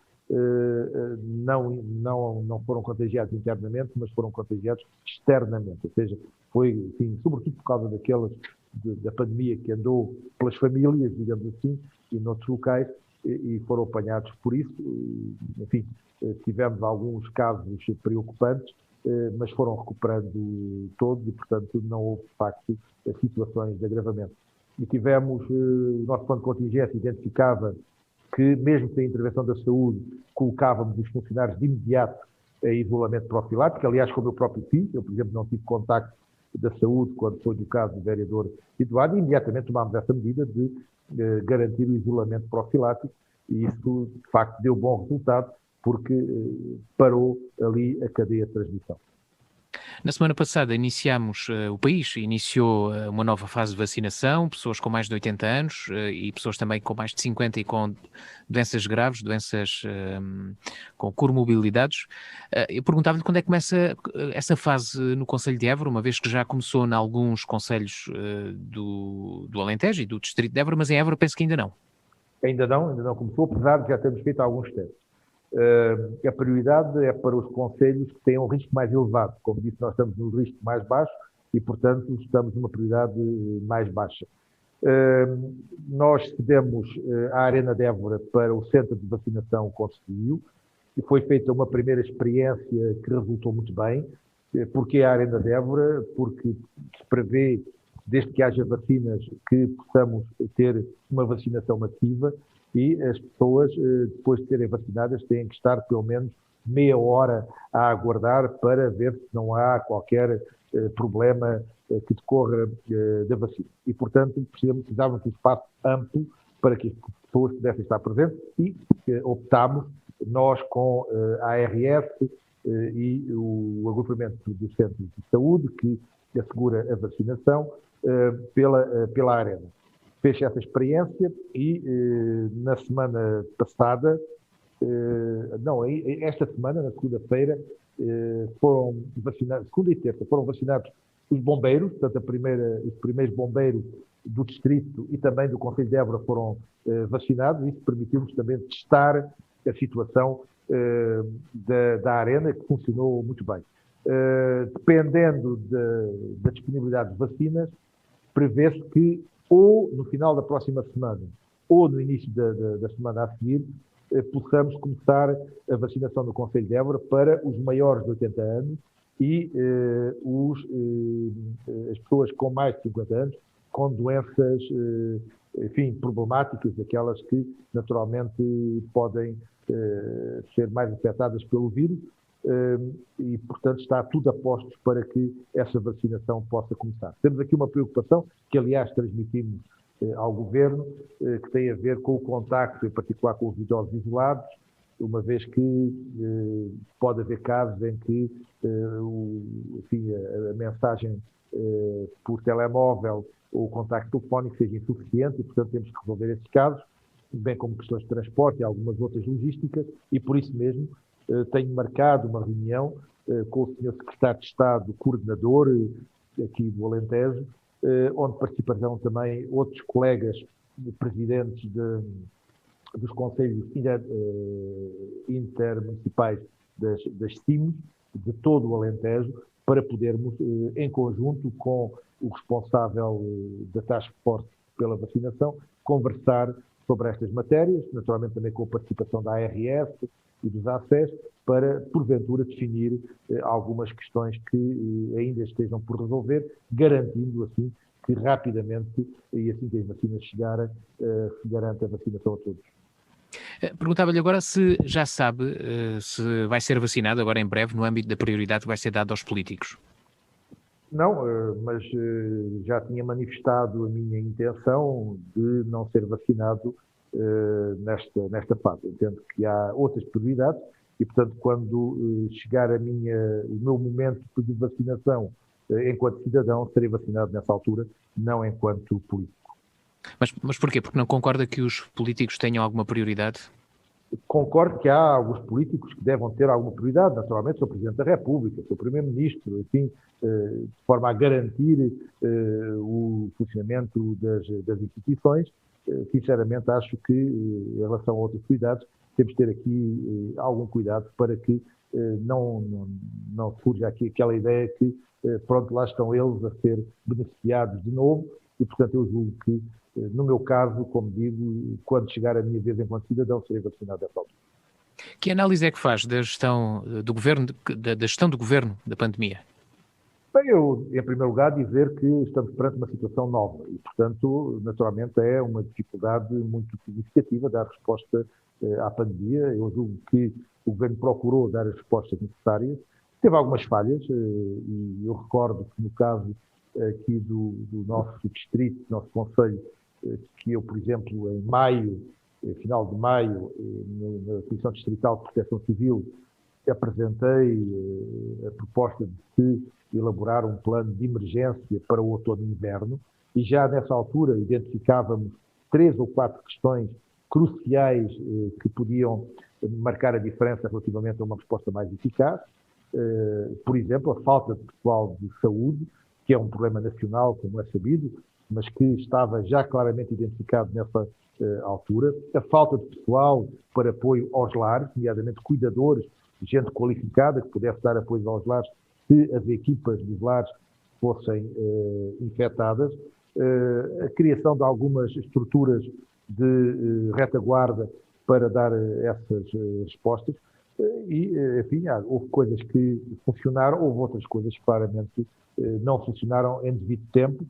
não foram contagiados internamente, mas foram contagiados externamente, ou seja, foi, enfim, sobretudo por causa da pandemia que andou pelas famílias, digamos assim, e noutros locais, e foram apanhados por isso. Enfim, tivemos alguns casos preocupantes, mas foram recuperando todos e, portanto, não houve, de facto, situações de agravamento. E tivemos, o nosso plano de contingência identificava que, mesmo sem a intervenção da saúde, colocávamos os funcionários de imediato em isolamento profilático, aliás, como eu próprio fiz. Eu, por exemplo, não tive contacto da saúde quando foi no caso do vereador Eduardo, e imediatamente tomámos essa medida de garantir o isolamento profilático, e isso, de facto, deu bom resultado, porque parou ali a cadeia de transmissão. Na semana passada o país iniciou uma nova fase de vacinação, pessoas com mais de 80 anos e pessoas também com mais de 50 e com doenças graves, doenças com comorbilidades. Eu perguntava-lhe quando é que começa essa fase no Concelho de Évora, uma vez que já começou em alguns concelhos do Alentejo e do Distrito de Évora, mas em Évora penso que ainda não. Ainda não começou, apesar de já termos feito alguns testes. A prioridade é para os concelhos que têm um risco mais elevado. Como disse, nós estamos no risco mais baixo e, portanto, estamos numa prioridade mais baixa. Nós cedemos a Arena de Évora para o centro de vacinação Conselho e foi feita uma primeira experiência que resultou muito bem. Porquê a Arena de Évora? Porque se prevê, desde que haja vacinas, que possamos ter uma vacinação massiva, e as pessoas, depois de serem vacinadas, têm que estar pelo menos meia hora a aguardar para ver se não há qualquer problema que decorra da vacina. E, portanto, precisávamos de um espaço amplo para que as pessoas pudessem estar presentes, e optámos, nós com a ARS e o agrupamento dos centros de saúde, que assegura a vacinação, pela Arena. Fez essa experiência e na semana passada, esta semana, na segunda-feira, foram vacinados, segunda e terça, foram vacinados os bombeiros, portanto, os primeiros bombeiros do distrito e também do Concelho de Évora foram vacinados, e isso permitiu-nos também testar a situação da Arena, que funcionou muito bem. Dependendo da disponibilidade de vacinas, prevê-se que ou no final da próxima semana, ou no início da semana a seguir, possamos começar a vacinação no Concelho de Évora para os maiores de 80 anos e as pessoas com mais de 50 anos, com doenças, enfim, problemáticas, aquelas que naturalmente podem ser mais afetadas pelo vírus, e, portanto, está tudo a postos para que essa vacinação possa começar. Temos aqui uma preocupação, que aliás transmitimos ao Governo, que tem a ver com o contacto, em particular com os idosos isolados, uma vez que pode haver casos em que enfim, a mensagem por telemóvel ou o contacto telefónico seja insuficiente, e, portanto, temos que resolver esses casos, bem como questões de transporte e algumas outras logísticas, e por isso mesmo tenho marcado uma reunião com o Sr. Secretário de Estado, coordenador aqui do Alentejo, onde participarão também outros colegas presidentes dos conselhos intermunicipais das CIMs, de todo o Alentejo, para podermos, em conjunto com o responsável da Task Force pela vacinação, conversar sobre estas matérias, naturalmente também com a participação da ARS e dos ACES, para, porventura, definir algumas questões que ainda estejam por resolver, garantindo, assim, que rapidamente, e assim que as vacinas chegarem, se garanta a vacinação a todos. Perguntava-lhe agora se já sabe se vai ser vacinado agora em breve, no âmbito da prioridade que vai ser dada aos políticos. Não, mas já tinha manifestado a minha intenção de não ser vacinado nesta fase. Entendo que há outras prioridades e, portanto, quando chegar o meu momento de vacinação enquanto cidadão, serei vacinado nessa altura, não enquanto político. Mas porquê? Porque não concorda que os políticos tenham alguma prioridade? Concordo que há alguns políticos que devem ter alguma prioridade, naturalmente, sou Presidente da República, sou Primeiro-Ministro, enfim, de forma a garantir o funcionamento das instituições, sinceramente acho que, em relação a outros cuidados, temos de ter aqui algum cuidado para que não surja aqui aquela ideia que, pronto, lá estão eles a ser beneficiados de novo e, portanto, eu julgo que, no meu caso, como digo, quando chegar a minha vez enquanto cidadão, serei vacinado dessa altura. Que análise é que faz da gestão do governo, da gestão do governo da pandemia? Bem, eu, em primeiro lugar, dizer que estamos perante uma situação nova e, portanto, naturalmente é uma dificuldade muito significativa dar resposta à pandemia. Eu julgo que o governo procurou dar as respostas necessárias. Teve algumas falhas e eu recordo que no caso aqui do nosso distrito, do nosso concelho, que eu, por exemplo, em maio, final de maio, na Comissão Distrital de Proteção Civil, apresentei a proposta de se elaborar um plano de emergência para o outono e inverno e já nessa altura identificávamos 3 ou 4 questões cruciais que podiam marcar a diferença relativamente a uma resposta mais eficaz. Por exemplo, a falta de pessoal de saúde, que é um problema nacional, como é sabido, mas que estava já claramente identificado nessa altura. A falta de pessoal para apoio aos lares, nomeadamente cuidadores, gente qualificada que pudesse dar apoio aos lares se as equipas dos lares fossem infectadas. A criação de algumas estruturas de retaguarda para dar essas respostas. E, enfim, houve coisas que funcionaram, houve outras coisas que claramente não funcionaram em devido tempo,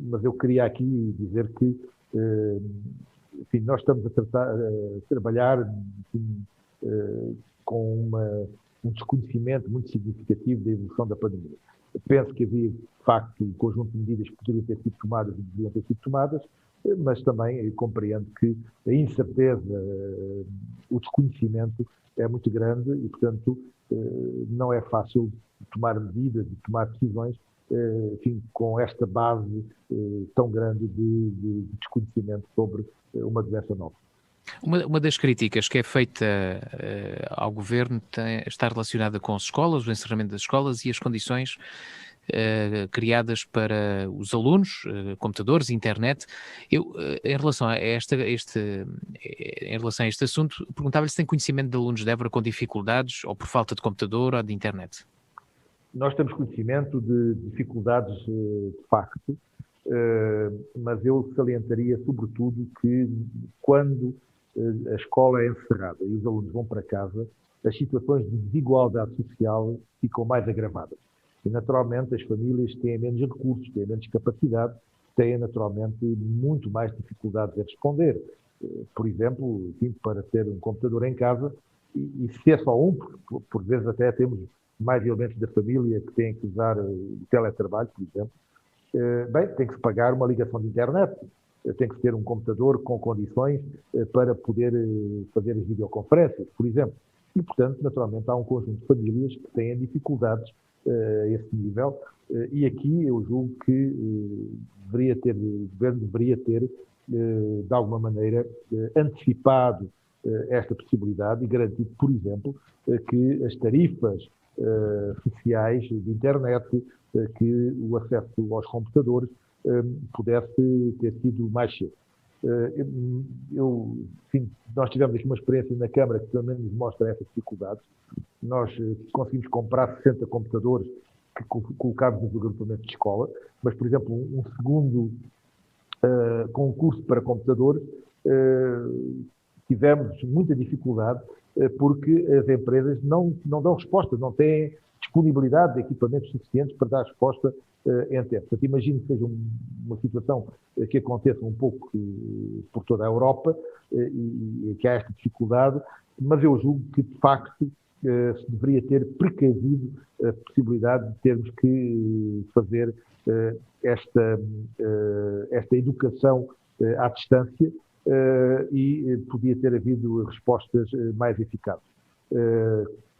mas eu queria aqui dizer que, enfim, nós estamos a trabalhar enfim, com um desconhecimento muito significativo da evolução da pandemia. Eu penso que havia, de facto, um conjunto de medidas que poderiam ter sido tomadas e deveriam ter sido tomadas, mas também compreendo que a incerteza, o desconhecimento é muito grande e, portanto, não é fácil tomar medidas e tomar decisões, enfim, com esta base tão grande de desconhecimento sobre uma doença nova. Uma das críticas que é feita ao governo está relacionada com as escolas, o encerramento das escolas e as condições criadas para os alunos, computadores, internet. Eu, em relação a este assunto, perguntava-lhe se tem conhecimento de alunos de Évora com dificuldades, ou por falta de computador ou de internet. Nós temos conhecimento de dificuldades de facto, mas eu salientaria sobretudo que quando a escola é encerrada e os alunos vão para casa, as situações de desigualdade social ficam mais agravadas. E, naturalmente, as famílias têm menos recursos, têm menos capacidade, têm, naturalmente, muito mais dificuldades em responder. Por exemplo, enfim, para ter um computador em casa, e se é só um, por vezes até temos mais elementos da família que têm que usar o teletrabalho, por exemplo, bem, tem que se pagar uma ligação de internet, tem que ter um computador com condições para poder fazer as videoconferências, por exemplo. E, portanto, naturalmente, há um conjunto de famílias que têm dificuldades a esse nível, e aqui eu julgo que o governo deveria ter, de alguma maneira, antecipado esta possibilidade e garantido, por exemplo, que as tarifas sociais de internet, que o acesso aos computadores pudesse ter sido mais cedo. Enfim, nós tivemos aqui uma experiência na Câmara que também nos mostra essas dificuldades. Nós conseguimos comprar 60 computadores que colocámos nos agrupamentos de escola, mas, por exemplo, um segundo concurso para computadores, tivemos muita dificuldade porque as empresas não dão resposta, não têm disponibilidade de equipamentos suficientes para dar resposta em tempo. Portanto, imagino que seja uma situação que aconteça um pouco por toda a Europa e que há esta dificuldade, mas eu julgo que, de facto, se deveria ter precavido a possibilidade de termos que fazer esta educação à distância e podia ter havido respostas mais eficazes.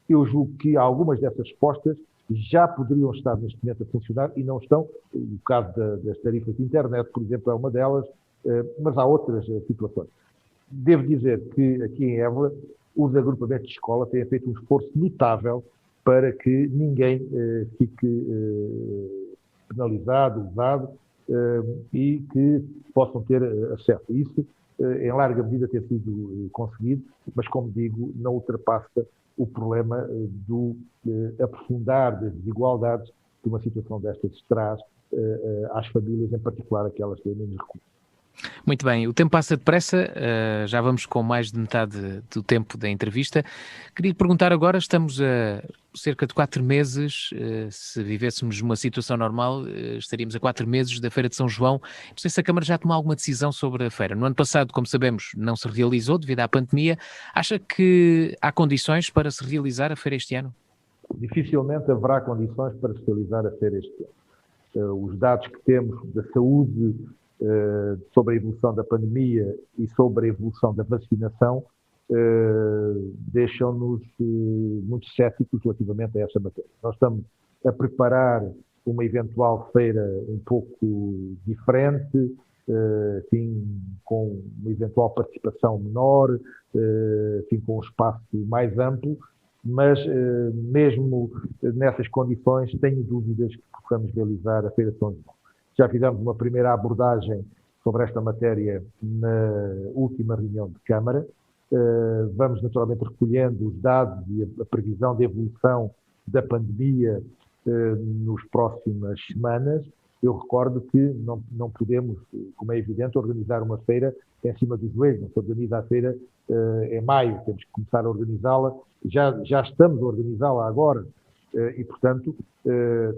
Eu julgo que algumas dessas respostas já poderiam estar neste momento a funcionar e não estão. O caso das tarifas de internet, por exemplo, é uma delas, mas há outras situações. Devo dizer que aqui em Évora os agrupamentos de escola têm feito um esforço notável para que ninguém fique penalizado, usado, e que possam ter acesso. Isso, em larga medida, tem sido conseguido, mas, como digo, não ultrapassa o problema do aprofundar das desigualdades que uma situação destas traz às famílias, em particular aquelas que têm menos recursos. Muito bem, o tempo passa depressa, já vamos com mais de metade do tempo da entrevista. Queria perguntar agora, estamos a cerca de 4 meses, se vivêssemos numa situação normal, estaríamos a 4 meses da Feira de São João. Não sei se a Câmara já tomou alguma decisão sobre a feira. No ano passado, como sabemos, não se realizou devido à pandemia. Acha que há condições para se realizar a feira este ano? Dificilmente haverá condições para se realizar a feira este ano. Os dados que temos da saúde, sobre a evolução da pandemia e sobre a evolução da vacinação, deixam-nos muito céticos relativamente a esta matéria. Nós estamos a preparar uma eventual feira um pouco diferente, enfim, com uma eventual participação menor, enfim, com um espaço mais amplo, mas mesmo nessas condições tenho dúvidas que possamos realizar a Feira de São João. Já fizemos uma primeira abordagem sobre esta matéria na última reunião de Câmara. Vamos naturalmente recolhendo os dados e a previsão de evolução da pandemia nas próximas semanas. Eu recordo que não podemos, como é evidente, organizar uma feira em cima dos joelhos. Não se organiza a feira em maio, temos que começar a organizá-la. Já estamos a organizá-la agora e, portanto,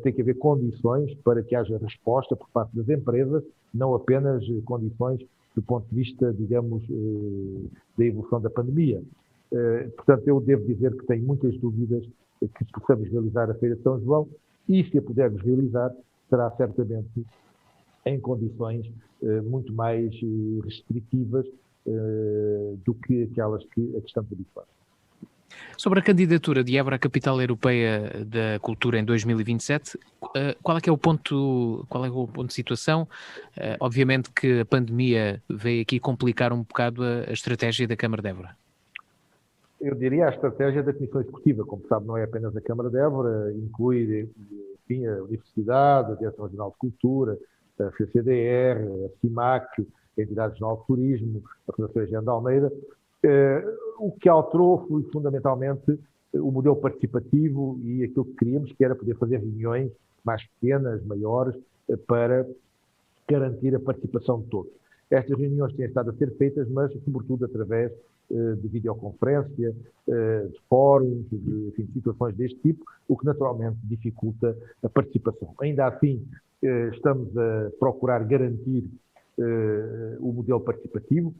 tem que haver condições para que haja resposta por parte das empresas, não apenas condições do ponto de vista, digamos, da evolução da pandemia. Portanto, eu devo dizer que tenho muitas dúvidas que possamos realizar a Feira de São João e, se a pudermos realizar, será certamente em condições muito mais restritivas do que aquelas que estamos habituados. Sobre a candidatura de Évora à Capital Europeia da Cultura em 2027, qual é o ponto de situação? Obviamente que a pandemia veio aqui complicar um bocado a estratégia da Câmara de Évora. Eu diria a estratégia da Comissão Executiva. Como sabe, não é apenas a Câmara de Évora, inclui, enfim, a Universidade, a Direção Regional de Cultura, a CCDR, a CIMAC, a Entidade Regional de Turismo, a Fundação Eugênio de Almeida. O que alterou foi fundamentalmente o modelo participativo e aquilo que queríamos, que era poder fazer reuniões mais pequenas, maiores, para garantir a participação de todos. Estas reuniões têm estado a ser feitas, mas sobretudo através de videoconferência, de fóruns, de situações deste tipo, o que naturalmente dificulta a participação. Ainda assim, estamos a procurar garantir o modelo participativo,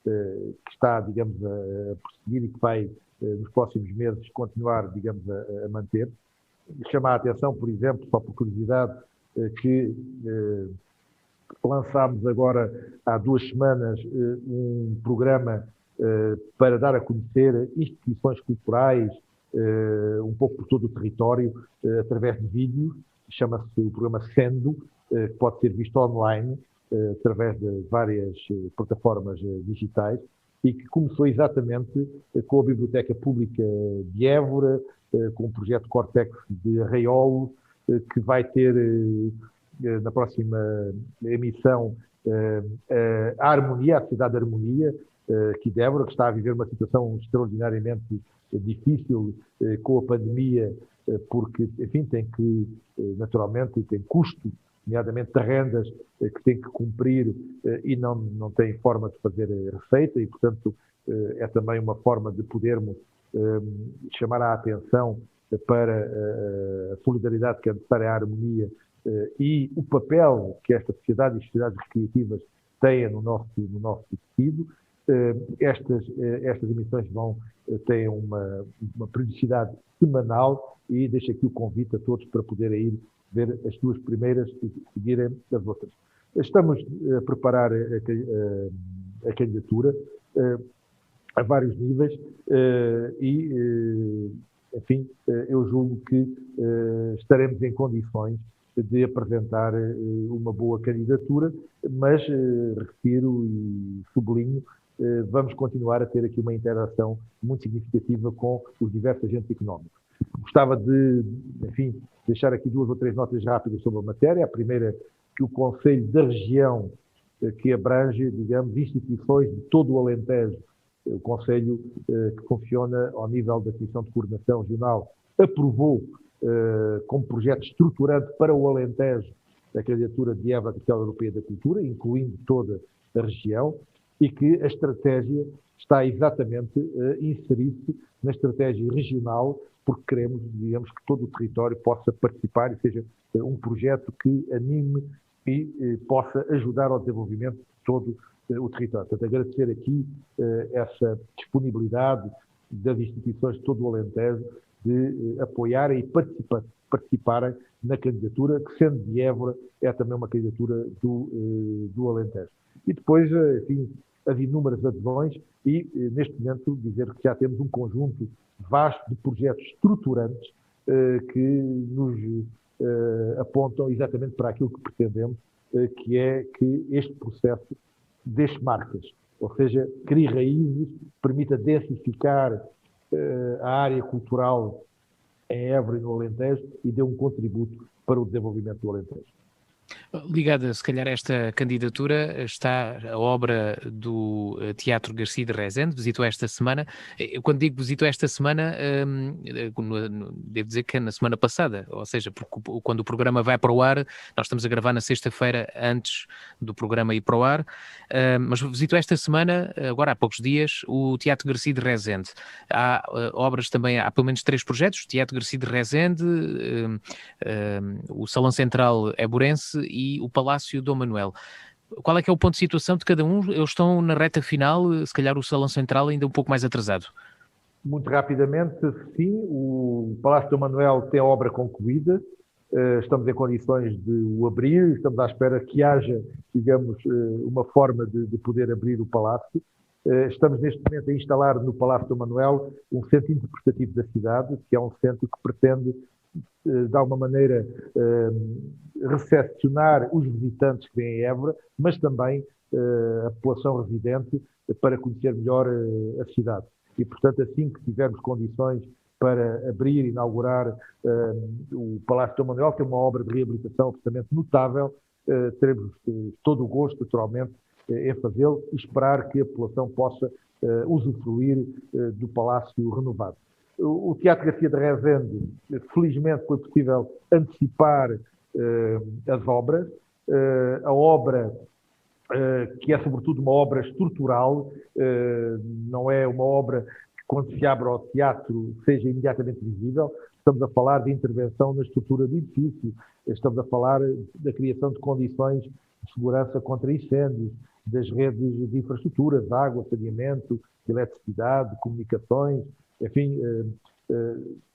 que está, digamos, a prosseguir e que vai, nos próximos meses, continuar, digamos, a manter. Chamar a atenção, por exemplo, só por curiosidade, que lançámos agora, há 2 semanas, um programa para dar a conhecer instituições culturais, um pouco por todo o território, através de vídeos, chama-se o programa Sendo, que pode ser visto online, através de várias plataformas digitais, e que começou exatamente com a Biblioteca Pública de Évora, com o projeto Cortex de Arraiolo, que vai ter na próxima emissão a Harmonia, a Cidade da Harmonia, aqui de Évora, que está a viver uma situação extraordinariamente difícil com a pandemia, porque, enfim, naturalmente, tem custo, nomeadamente de rendas, que tem que cumprir e não tem forma de fazer receita e, portanto, é também uma forma de podermos chamar a atenção para a solidariedade que é necessária à harmonia e o papel que esta sociedade e as sociedades recreativas têm no nosso tecido. Estas emissões têm uma periodicidade semanal e deixo aqui o convite a todos para poderem ir ver as 2 primeiras e seguirem as outras. Estamos a preparar a candidatura a vários níveis e, enfim, eu julgo que estaremos em condições de apresentar uma boa candidatura, mas refiro e sublinho, vamos continuar a ter aqui uma interação muito significativa com os diversos agentes económicos. Gostava de, enfim, deixar aqui 2 ou 3 notas rápidas sobre a matéria. A primeira que o Conselho da Região, que abrange, digamos, instituições de todo o Alentejo, o Conselho que funciona ao nível da Comissão de Coordenação Regional, aprovou como projeto estruturante para o Alentejo a candidatura de Évora Capital Europeia da Cultura, incluindo toda a região, e que a estratégia está exatamente a inserir-se na estratégia regional, porque queremos, digamos, que todo o território possa participar e seja um projeto que anime e possa ajudar ao desenvolvimento de todo o território. Portanto, agradecer aqui essa disponibilidade das instituições de todo o Alentejo de apoiarem e participarem na candidatura, que sendo de Évora, é também uma candidatura do Alentejo. E depois, enfim, as inúmeras adesões e, neste momento, dizer que já temos um conjunto vasto de projetos estruturantes que nos apontam exatamente para aquilo que pretendemos, que é que este processo deixe marcas, ou seja, crie raízes, permita densificar a área cultural em Évora e no Alentejo e dê um contributo para o desenvolvimento do Alentejo. Ligada, se calhar, a esta candidatura está a obra do Teatro Garcia de Rezende, visitou esta semana. Eu, quando digo visitou esta semana, devo dizer que é na semana passada, ou seja, porque quando o programa vai para o ar, nós estamos a gravar na sexta-feira antes do programa ir para o ar, mas visitou esta semana, agora há poucos dias, o Teatro Garcia de Rezende. Há obras também, há pelo menos 3 projetos, o Teatro Garcia de Rezende, o Salão Central Éborense e o Palácio Dom Manuel. Qual é que é o ponto de situação de cada um? Eles estão na reta final, se calhar o Salão Central ainda um pouco mais atrasado. Muito rapidamente, sim, o Palácio Dom Manuel tem a obra concluída, estamos em condições de o abrir, estamos à espera que haja, digamos, uma forma de poder abrir o Palácio. Estamos neste momento a instalar no Palácio Dom Manuel um centro interpretativo da cidade, que é um centro que pretende, de alguma maneira, recepcionar os visitantes que vêm a Évora, mas também a população residente para conhecer melhor a cidade. E, portanto, assim que tivermos condições para abrir e inaugurar o Palácio Dom Manuel, que é uma obra de reabilitação absolutamente notável, teremos todo o gosto, naturalmente, em fazê-lo e esperar que a população possa usufruir do Palácio renovado. O Teatro Garcia de Rezende, felizmente, foi possível antecipar as obras. A obra, que é sobretudo uma obra estrutural, não é uma obra que, quando se abre ao teatro, seja imediatamente visível. Estamos a falar de intervenção na estrutura do edifício, estamos a falar da criação de condições de segurança contra incêndios, das redes de infraestruturas, água, saneamento, eletricidade, comunicações, enfim,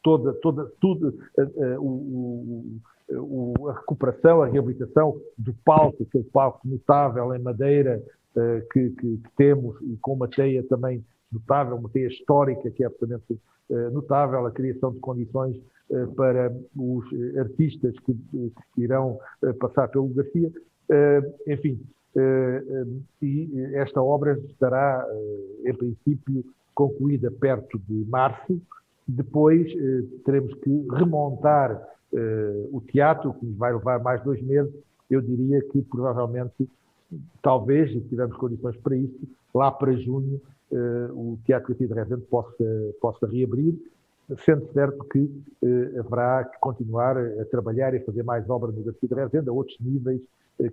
tudo, a recuperação, a reabilitação do palco, aquele palco notável em madeira que temos e com uma teia também notável, uma teia histórica que é absolutamente notável, a criação de condições para os artistas que irão passar pelo Garcia, enfim, e esta obra estará, em princípio, concluída perto de março. Depois teremos que remontar o teatro, que nos vai levar mais 2 meses. Eu diria que provavelmente, talvez, se tivermos condições para isso, lá para junho o Teatro Garcia de Rezende possa reabrir, sendo certo que haverá que continuar a trabalhar e a fazer mais obras no Garcia de Rezende a outros níveis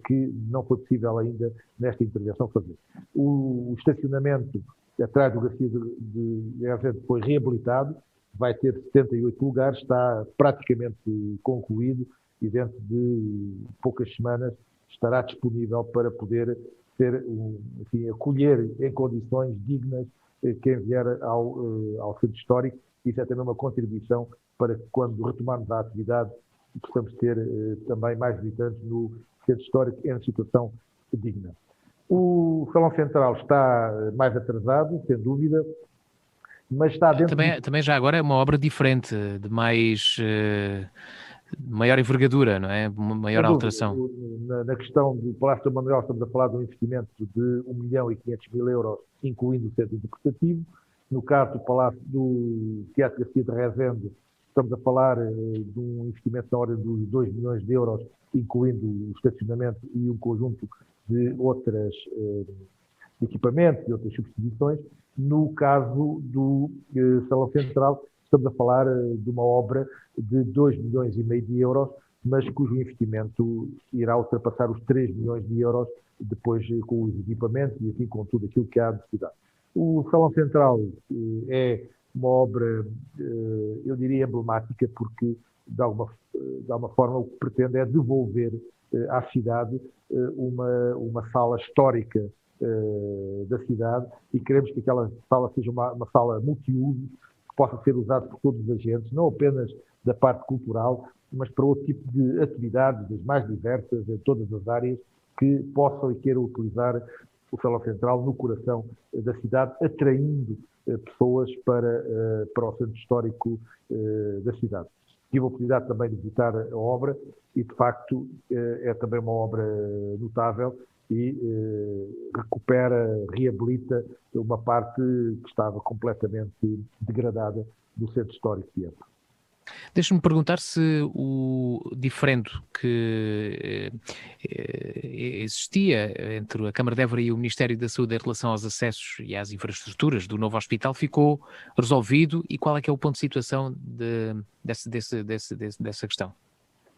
que não foi possível ainda nesta intervenção fazer. O estacionamento atrás do Garcia de Rezende foi reabilitado, vai ter 78 lugares, está praticamente concluído e dentro de poucas semanas estará disponível para poder enfim, acolher em condições dignas quem vier ao centro histórico. Isso é também uma contribuição para que, quando retomarmos a atividade, possamos ter também mais visitantes no centro histórico em situação digna. O Salão Central está mais atrasado, sem dúvida, mas está dentro... Também já agora é uma obra diferente, de maior envergadura, não é? Maior alteração. Na questão do Palácio Dom Manuel, estamos a falar de um investimento de 1.500.000 euros, incluindo o centro interpretativo. No caso do Teatro Garcia de Rezende, estamos a falar de um investimento na ordem dos 2 milhões de euros, incluindo o estacionamento e um conjunto de outros equipamentos e outras substituições. No caso do Salão Central, estamos a falar de uma obra de 2 milhões e meio de euros, mas cujo investimento irá ultrapassar os 3 milhões de euros, depois com os equipamentos e assim com tudo aquilo que há necessidade. O Salão Central é uma obra, eu diria, emblemática, porque de alguma forma o que pretende é devolver à cidade uma sala histórica da cidade, e queremos que aquela sala seja uma sala multiuso, que possa ser usada por todos os agentes, não apenas da parte cultural, mas para outro tipo de atividades, das mais diversas, em todas as áreas, que possam e queiram utilizar o Salão Central no coração da cidade, atraindo pessoas para o centro histórico da cidade. Tive a oportunidade também de visitar a obra e, de facto, é também uma obra notável e recupera, reabilita uma parte que estava completamente degradada do centro histórico de Évora. Deixa-me perguntar se o diferendo que existia entre a Câmara de Évora e o Ministério da Saúde em relação aos acessos e às infraestruturas do novo hospital ficou resolvido, e qual é que é o ponto de situação dessa questão?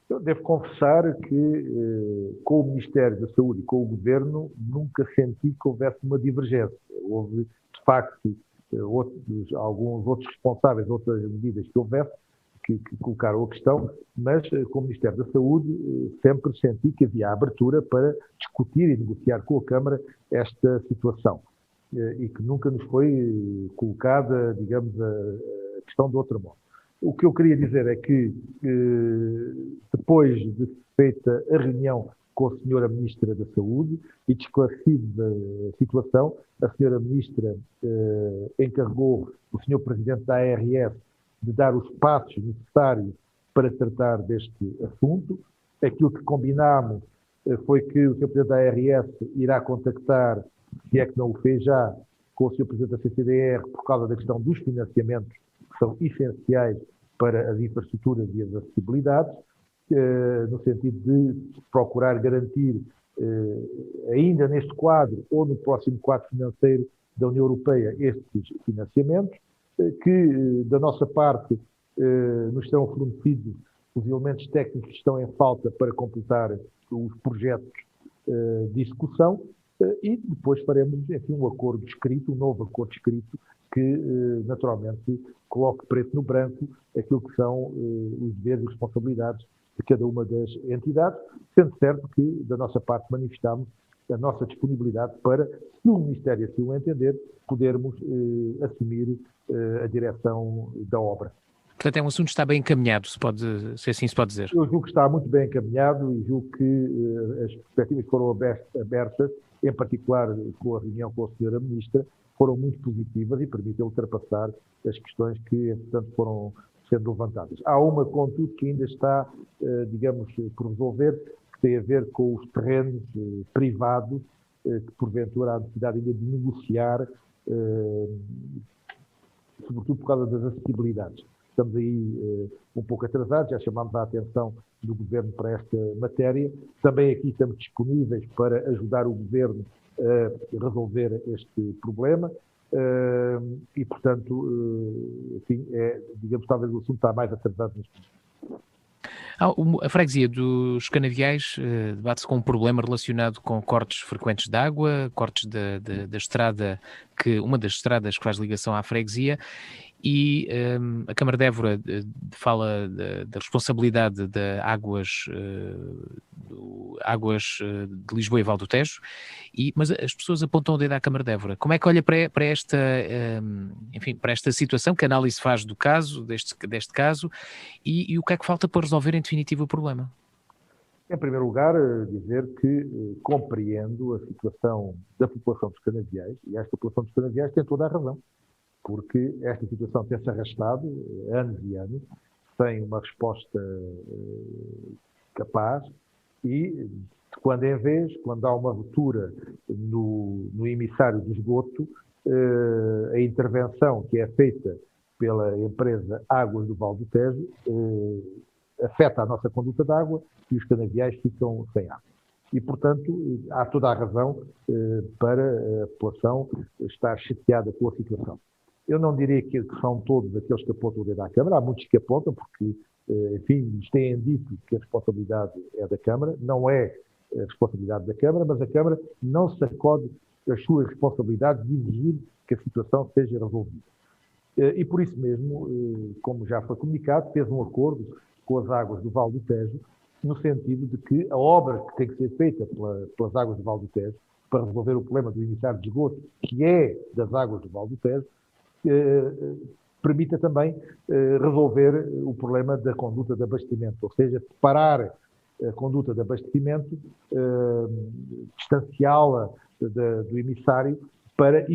Eu devo confessar que com o Ministério da Saúde e com o Governo nunca senti que houvesse uma divergência. Houve, de facto, alguns outros responsáveis, outras medidas que houvesse, que colocaram a questão, mas com o Ministério da Saúde sempre senti que havia abertura para discutir e negociar com a Câmara esta situação, e que nunca nos foi colocada, digamos, a questão de outra modo. O que eu queria dizer é que, depois de feita a reunião com a Sra. Ministra da Saúde e de esclarecida a situação, a Sra. Ministra encarregou o Sr. Presidente da ARS de dar os passos necessários para tratar deste assunto. Aquilo que combinámos foi que o Sr. Presidente da ARS irá contactar, se é que não o fez já, com o Sr. Presidente da CCDR por causa da questão dos financiamentos, que são essenciais para as infraestruturas e as acessibilidades, no sentido de procurar garantir, ainda neste quadro ou no próximo quadro financeiro da União Europeia, estes financiamentos, que da nossa parte nos serão fornecidos os elementos técnicos que estão em falta para completar os projetos de execução, e depois faremos, enfim, um acordo escrito, um novo acordo escrito, que naturalmente coloque preto no branco aquilo que são os deveres e responsabilidades de cada uma das entidades, sendo certo que da nossa parte manifestamos a nossa disponibilidade para, se o Ministério assim o entender, podermos assumir a direção da obra. Portanto, é um assunto que está bem encaminhado, se assim se pode dizer. Eu julgo que está muito bem encaminhado e julgo que as perspectivas que foram abertas, em particular com a reunião com a Sra. Ministra, foram muito positivas e permitem ultrapassar as questões que, entretanto, foram sendo levantadas. Há uma, contudo, que ainda está, digamos, por resolver, que tem a ver com os terrenos privados, que porventura há necessidade ainda de negociar, sobretudo por causa das acessibilidades. Estamos aí um pouco atrasados, já chamámos a atenção do Governo para esta matéria. Também aqui estamos disponíveis para ajudar o Governo a resolver este problema e, portanto, enfim, digamos, talvez o assunto está mais atrasado neste momento. A freguesia dos Canaviais debate-se com um problema relacionado com cortes frequentes de água, cortes da estrada, uma das estradas que faz ligação à freguesia, e a Câmara de Évora fala da responsabilidade de águas de Lisboa e Val do Tejo, mas as pessoas apontam o dedo à Câmara de Évora. Como é que olha para esta situação? Que análise faz do caso, deste caso, e o que é que falta para resolver em definitivo o problema? Em primeiro lugar, dizer que compreendo a situação da população dos Canaviais, e esta população dos Canaviais tem toda a razão, porque esta situação tem-se arrastado anos e anos, sem uma resposta capaz, e de quando em vez, quando há uma ruptura no emissário do esgoto, a intervenção que é feita pela empresa Águas do Val do Tejo afeta a nossa conduta de água e os canaviais ficam sem água. E, portanto, há toda a razão para a população estar chateada com a situação. Eu não diria que são todos aqueles que apontam o dedo à Câmara, há muitos que apontam, porque, enfim, nos têm dito que a responsabilidade é da Câmara, não é a responsabilidade da Câmara, mas a Câmara não sacode as suas responsabilidades de exigir que a situação seja resolvida. E por isso mesmo, como já foi comunicado, fez um acordo com as Águas do Val do Tejo, no sentido de que a obra que tem que ser feita pelas Águas do Val do Tejo, para resolver o problema do emissário de esgoto, que é das Águas do Val do Tejo, permita também resolver o problema da conduta de abastecimento, ou seja, separar a conduta de abastecimento, distanciá-la do emissário, para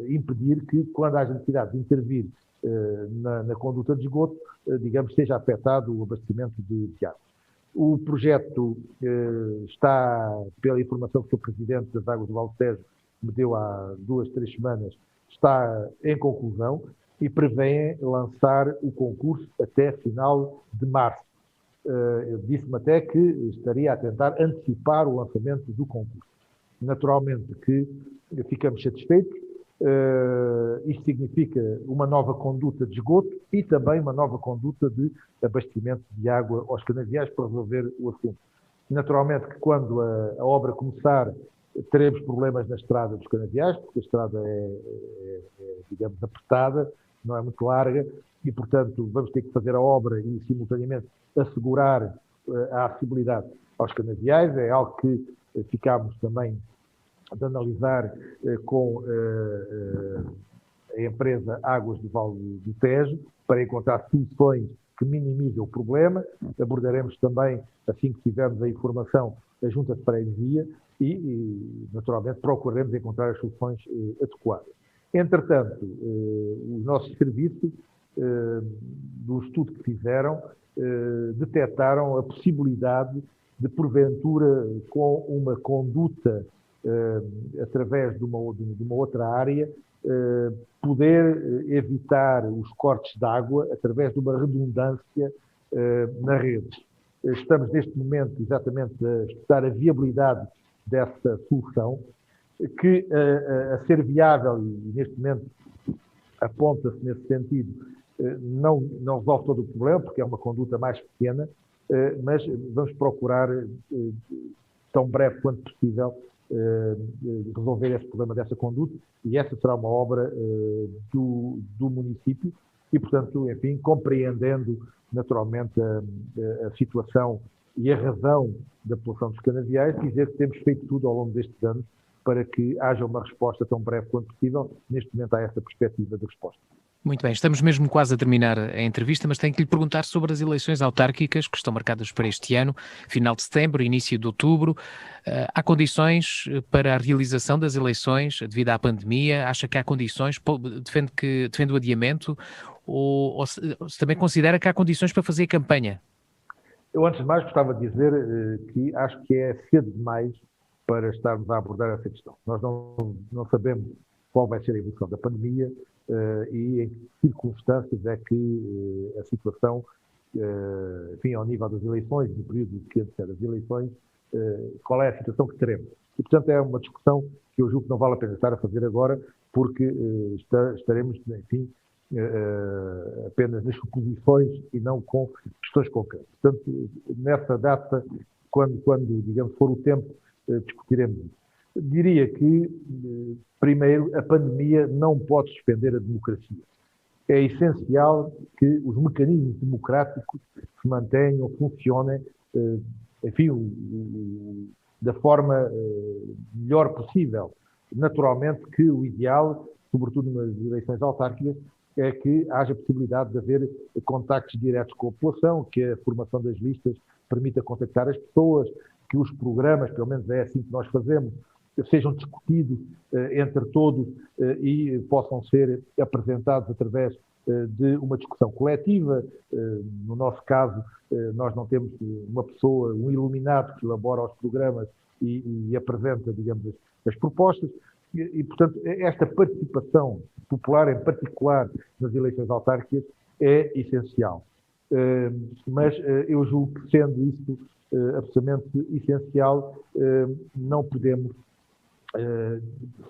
impedir que, quando haja necessidade de intervir na conduta de esgoto, digamos, seja afetado o abastecimento de água. O projeto está, pela informação que o Presidente das Águas do Val do Tejo me deu há 2, 3 semanas, está em conclusão e prevê lançar o concurso até final de março. Disse-me até que estaria a tentar antecipar o lançamento do concurso. Naturalmente que ficamos satisfeitos. Isto significa uma nova conduta de esgoto e também uma nova conduta de abastecimento de água aos canaviais para resolver o assunto. Naturalmente que quando a obra começar teremos problemas na estrada dos canaviais, porque a estrada digamos, apertada, não é muito larga, e, portanto, vamos ter que fazer a obra e, simultaneamente, assegurar a acessibilidade aos canaviais. É algo que ficámos também de analisar com a empresa Águas do Val do Tejo, para encontrar soluções que minimizem o problema. Abordaremos também, assim que tivermos a informação, a Junta de Freguesia e, naturalmente, procuraremos encontrar as soluções adequadas. Entretanto, os nossos serviços, do estudo que fizeram, detectaram a possibilidade de, porventura, com uma conduta através de uma outra área, poder evitar os cortes de água através de uma redundância na rede. Estamos, neste momento, exatamente a estudar a viabilidade dessa solução, que, a ser viável, e neste momento aponta-se nesse sentido, não resolve todo o problema, porque é uma conduta mais pequena, mas vamos procurar, tão breve quanto possível, resolver esse problema dessa conduta, e essa será uma obra do município e, portanto, enfim, compreendendo naturalmente a situação e a razão da população dos canaviais, dizer que temos feito tudo ao longo destes anos para que haja uma resposta tão breve quanto possível. Neste momento há essa perspectiva de resposta. Muito bem, estamos mesmo quase a terminar a entrevista, mas tenho que lhe perguntar sobre as eleições autárquicas que estão marcadas para este ano, final de setembro, início de outubro. Há condições para a realização das eleições devido à pandemia? Acha que há condições? Defende o adiamento? Ou se também considera que há condições para fazer campanha? Eu, antes de mais, gostava de dizer que acho que é cedo demais para estarmos a abordar essa questão. Nós não sabemos qual vai ser a evolução da pandemia e em que circunstâncias é que a situação, enfim, ao nível das eleições, no período que antecede as eleições, qual é a situação que teremos. E, portanto, é uma discussão que eu julgo que não vale a pena estar a fazer agora, porque estaremos, enfim, apenas nas suposições e não com questões concretas. Portanto, nessa data, quando digamos, for o tempo, discutiremos isso. Diria que, primeiro, a pandemia não pode suspender a democracia. É essencial que os mecanismos democráticos se mantenham, funcionem, enfim, da forma melhor possível. Naturalmente que o ideal, sobretudo nas eleições autárquicas, é que haja possibilidade de haver contactos diretos com a população, que a formação das listas permita contactar as pessoas, que os programas, pelo menos é assim que nós fazemos, sejam discutidos entre todos e possam ser apresentados através de uma discussão coletiva. No nosso caso, nós não temos uma pessoa, um iluminado que elabora os programas e apresenta, digamos, as propostas. E, portanto, esta participação popular, em particular nas eleições autárquicas, é essencial. Mas eu julgo que, sendo isto absolutamente essencial, não podemos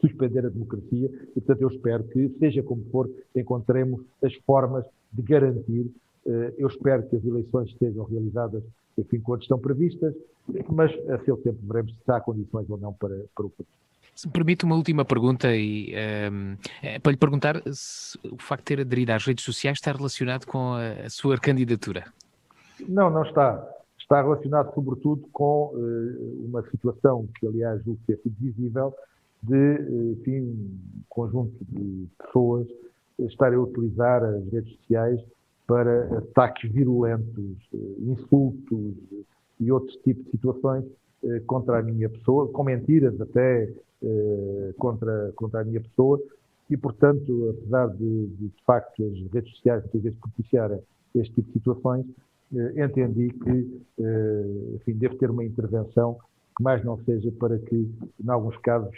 suspender a democracia e, portanto, eu espero que, seja como for, encontremos as formas de garantir. Eu espero que as eleições estejam realizadas, enfim, quando estão previstas, mas a seu tempo veremos se há condições ou não para o fazer. Se me permite uma última pergunta, para lhe perguntar se o facto de ter aderido às redes sociais está relacionado com a sua candidatura. Não está. Está relacionado, sobretudo, com uma situação que, aliás, julgo ter sido visível, de, enfim, um conjunto de pessoas estarem a utilizar as redes sociais para ataques virulentos, insultos e outros tipos de situações contra a minha pessoa, com mentiras até contra a minha pessoa, e, portanto, apesar de facto, as redes sociais muitas vezes propiciarem este tipo de situações, entendi que, enfim, devo ter uma intervenção que mais não seja para que, em alguns casos,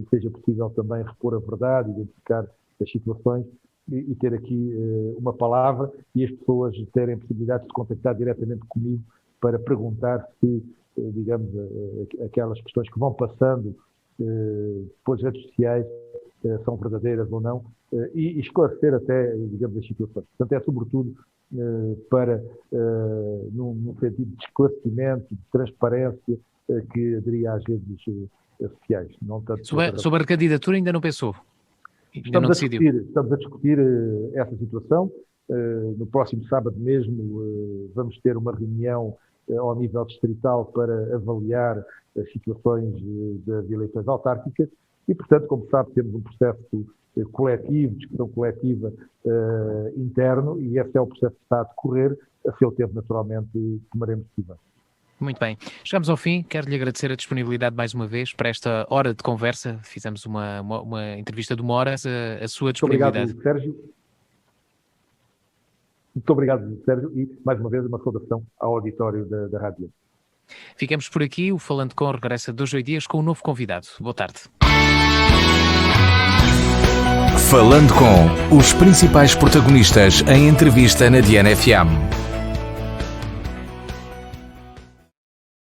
seja possível também repor a verdade, identificar as situações e ter aqui uma palavra e as pessoas terem a possibilidade de se contactar diretamente comigo para perguntar se, digamos, aquelas questões que vão passando pelas redes sociais são verdadeiras ou não, e esclarecer até, digamos, as situações. Portanto, é sobretudo para, num sentido de esclarecimento, de transparência, que aderia às redes sociais. Não tanto sobre a candidatura ainda não pensou? Estamos a discutir essa situação. No próximo sábado mesmo vamos ter uma reunião ao nível distrital para avaliar as situações das eleições autárquicas e, portanto, como sabe, temos um processo coletivo, discussão coletiva interno, e esse é o processo que está a decorrer. A seu tempo, naturalmente, tomaremos decisão. Muito bem. Chegamos ao fim. Quero-lhe agradecer a disponibilidade mais uma vez para esta hora de conversa. Fizemos uma entrevista de uma hora. A sua disponibilidade. Muito obrigado, Sérgio. Muito obrigado, Sérgio, e mais uma vez uma saudação ao auditório da Rádio. Ficamos por aqui. O Falando Com regressa 2 a 8 dias com um novo convidado. Boa tarde. Falando Com os principais protagonistas em entrevista na Diana FM.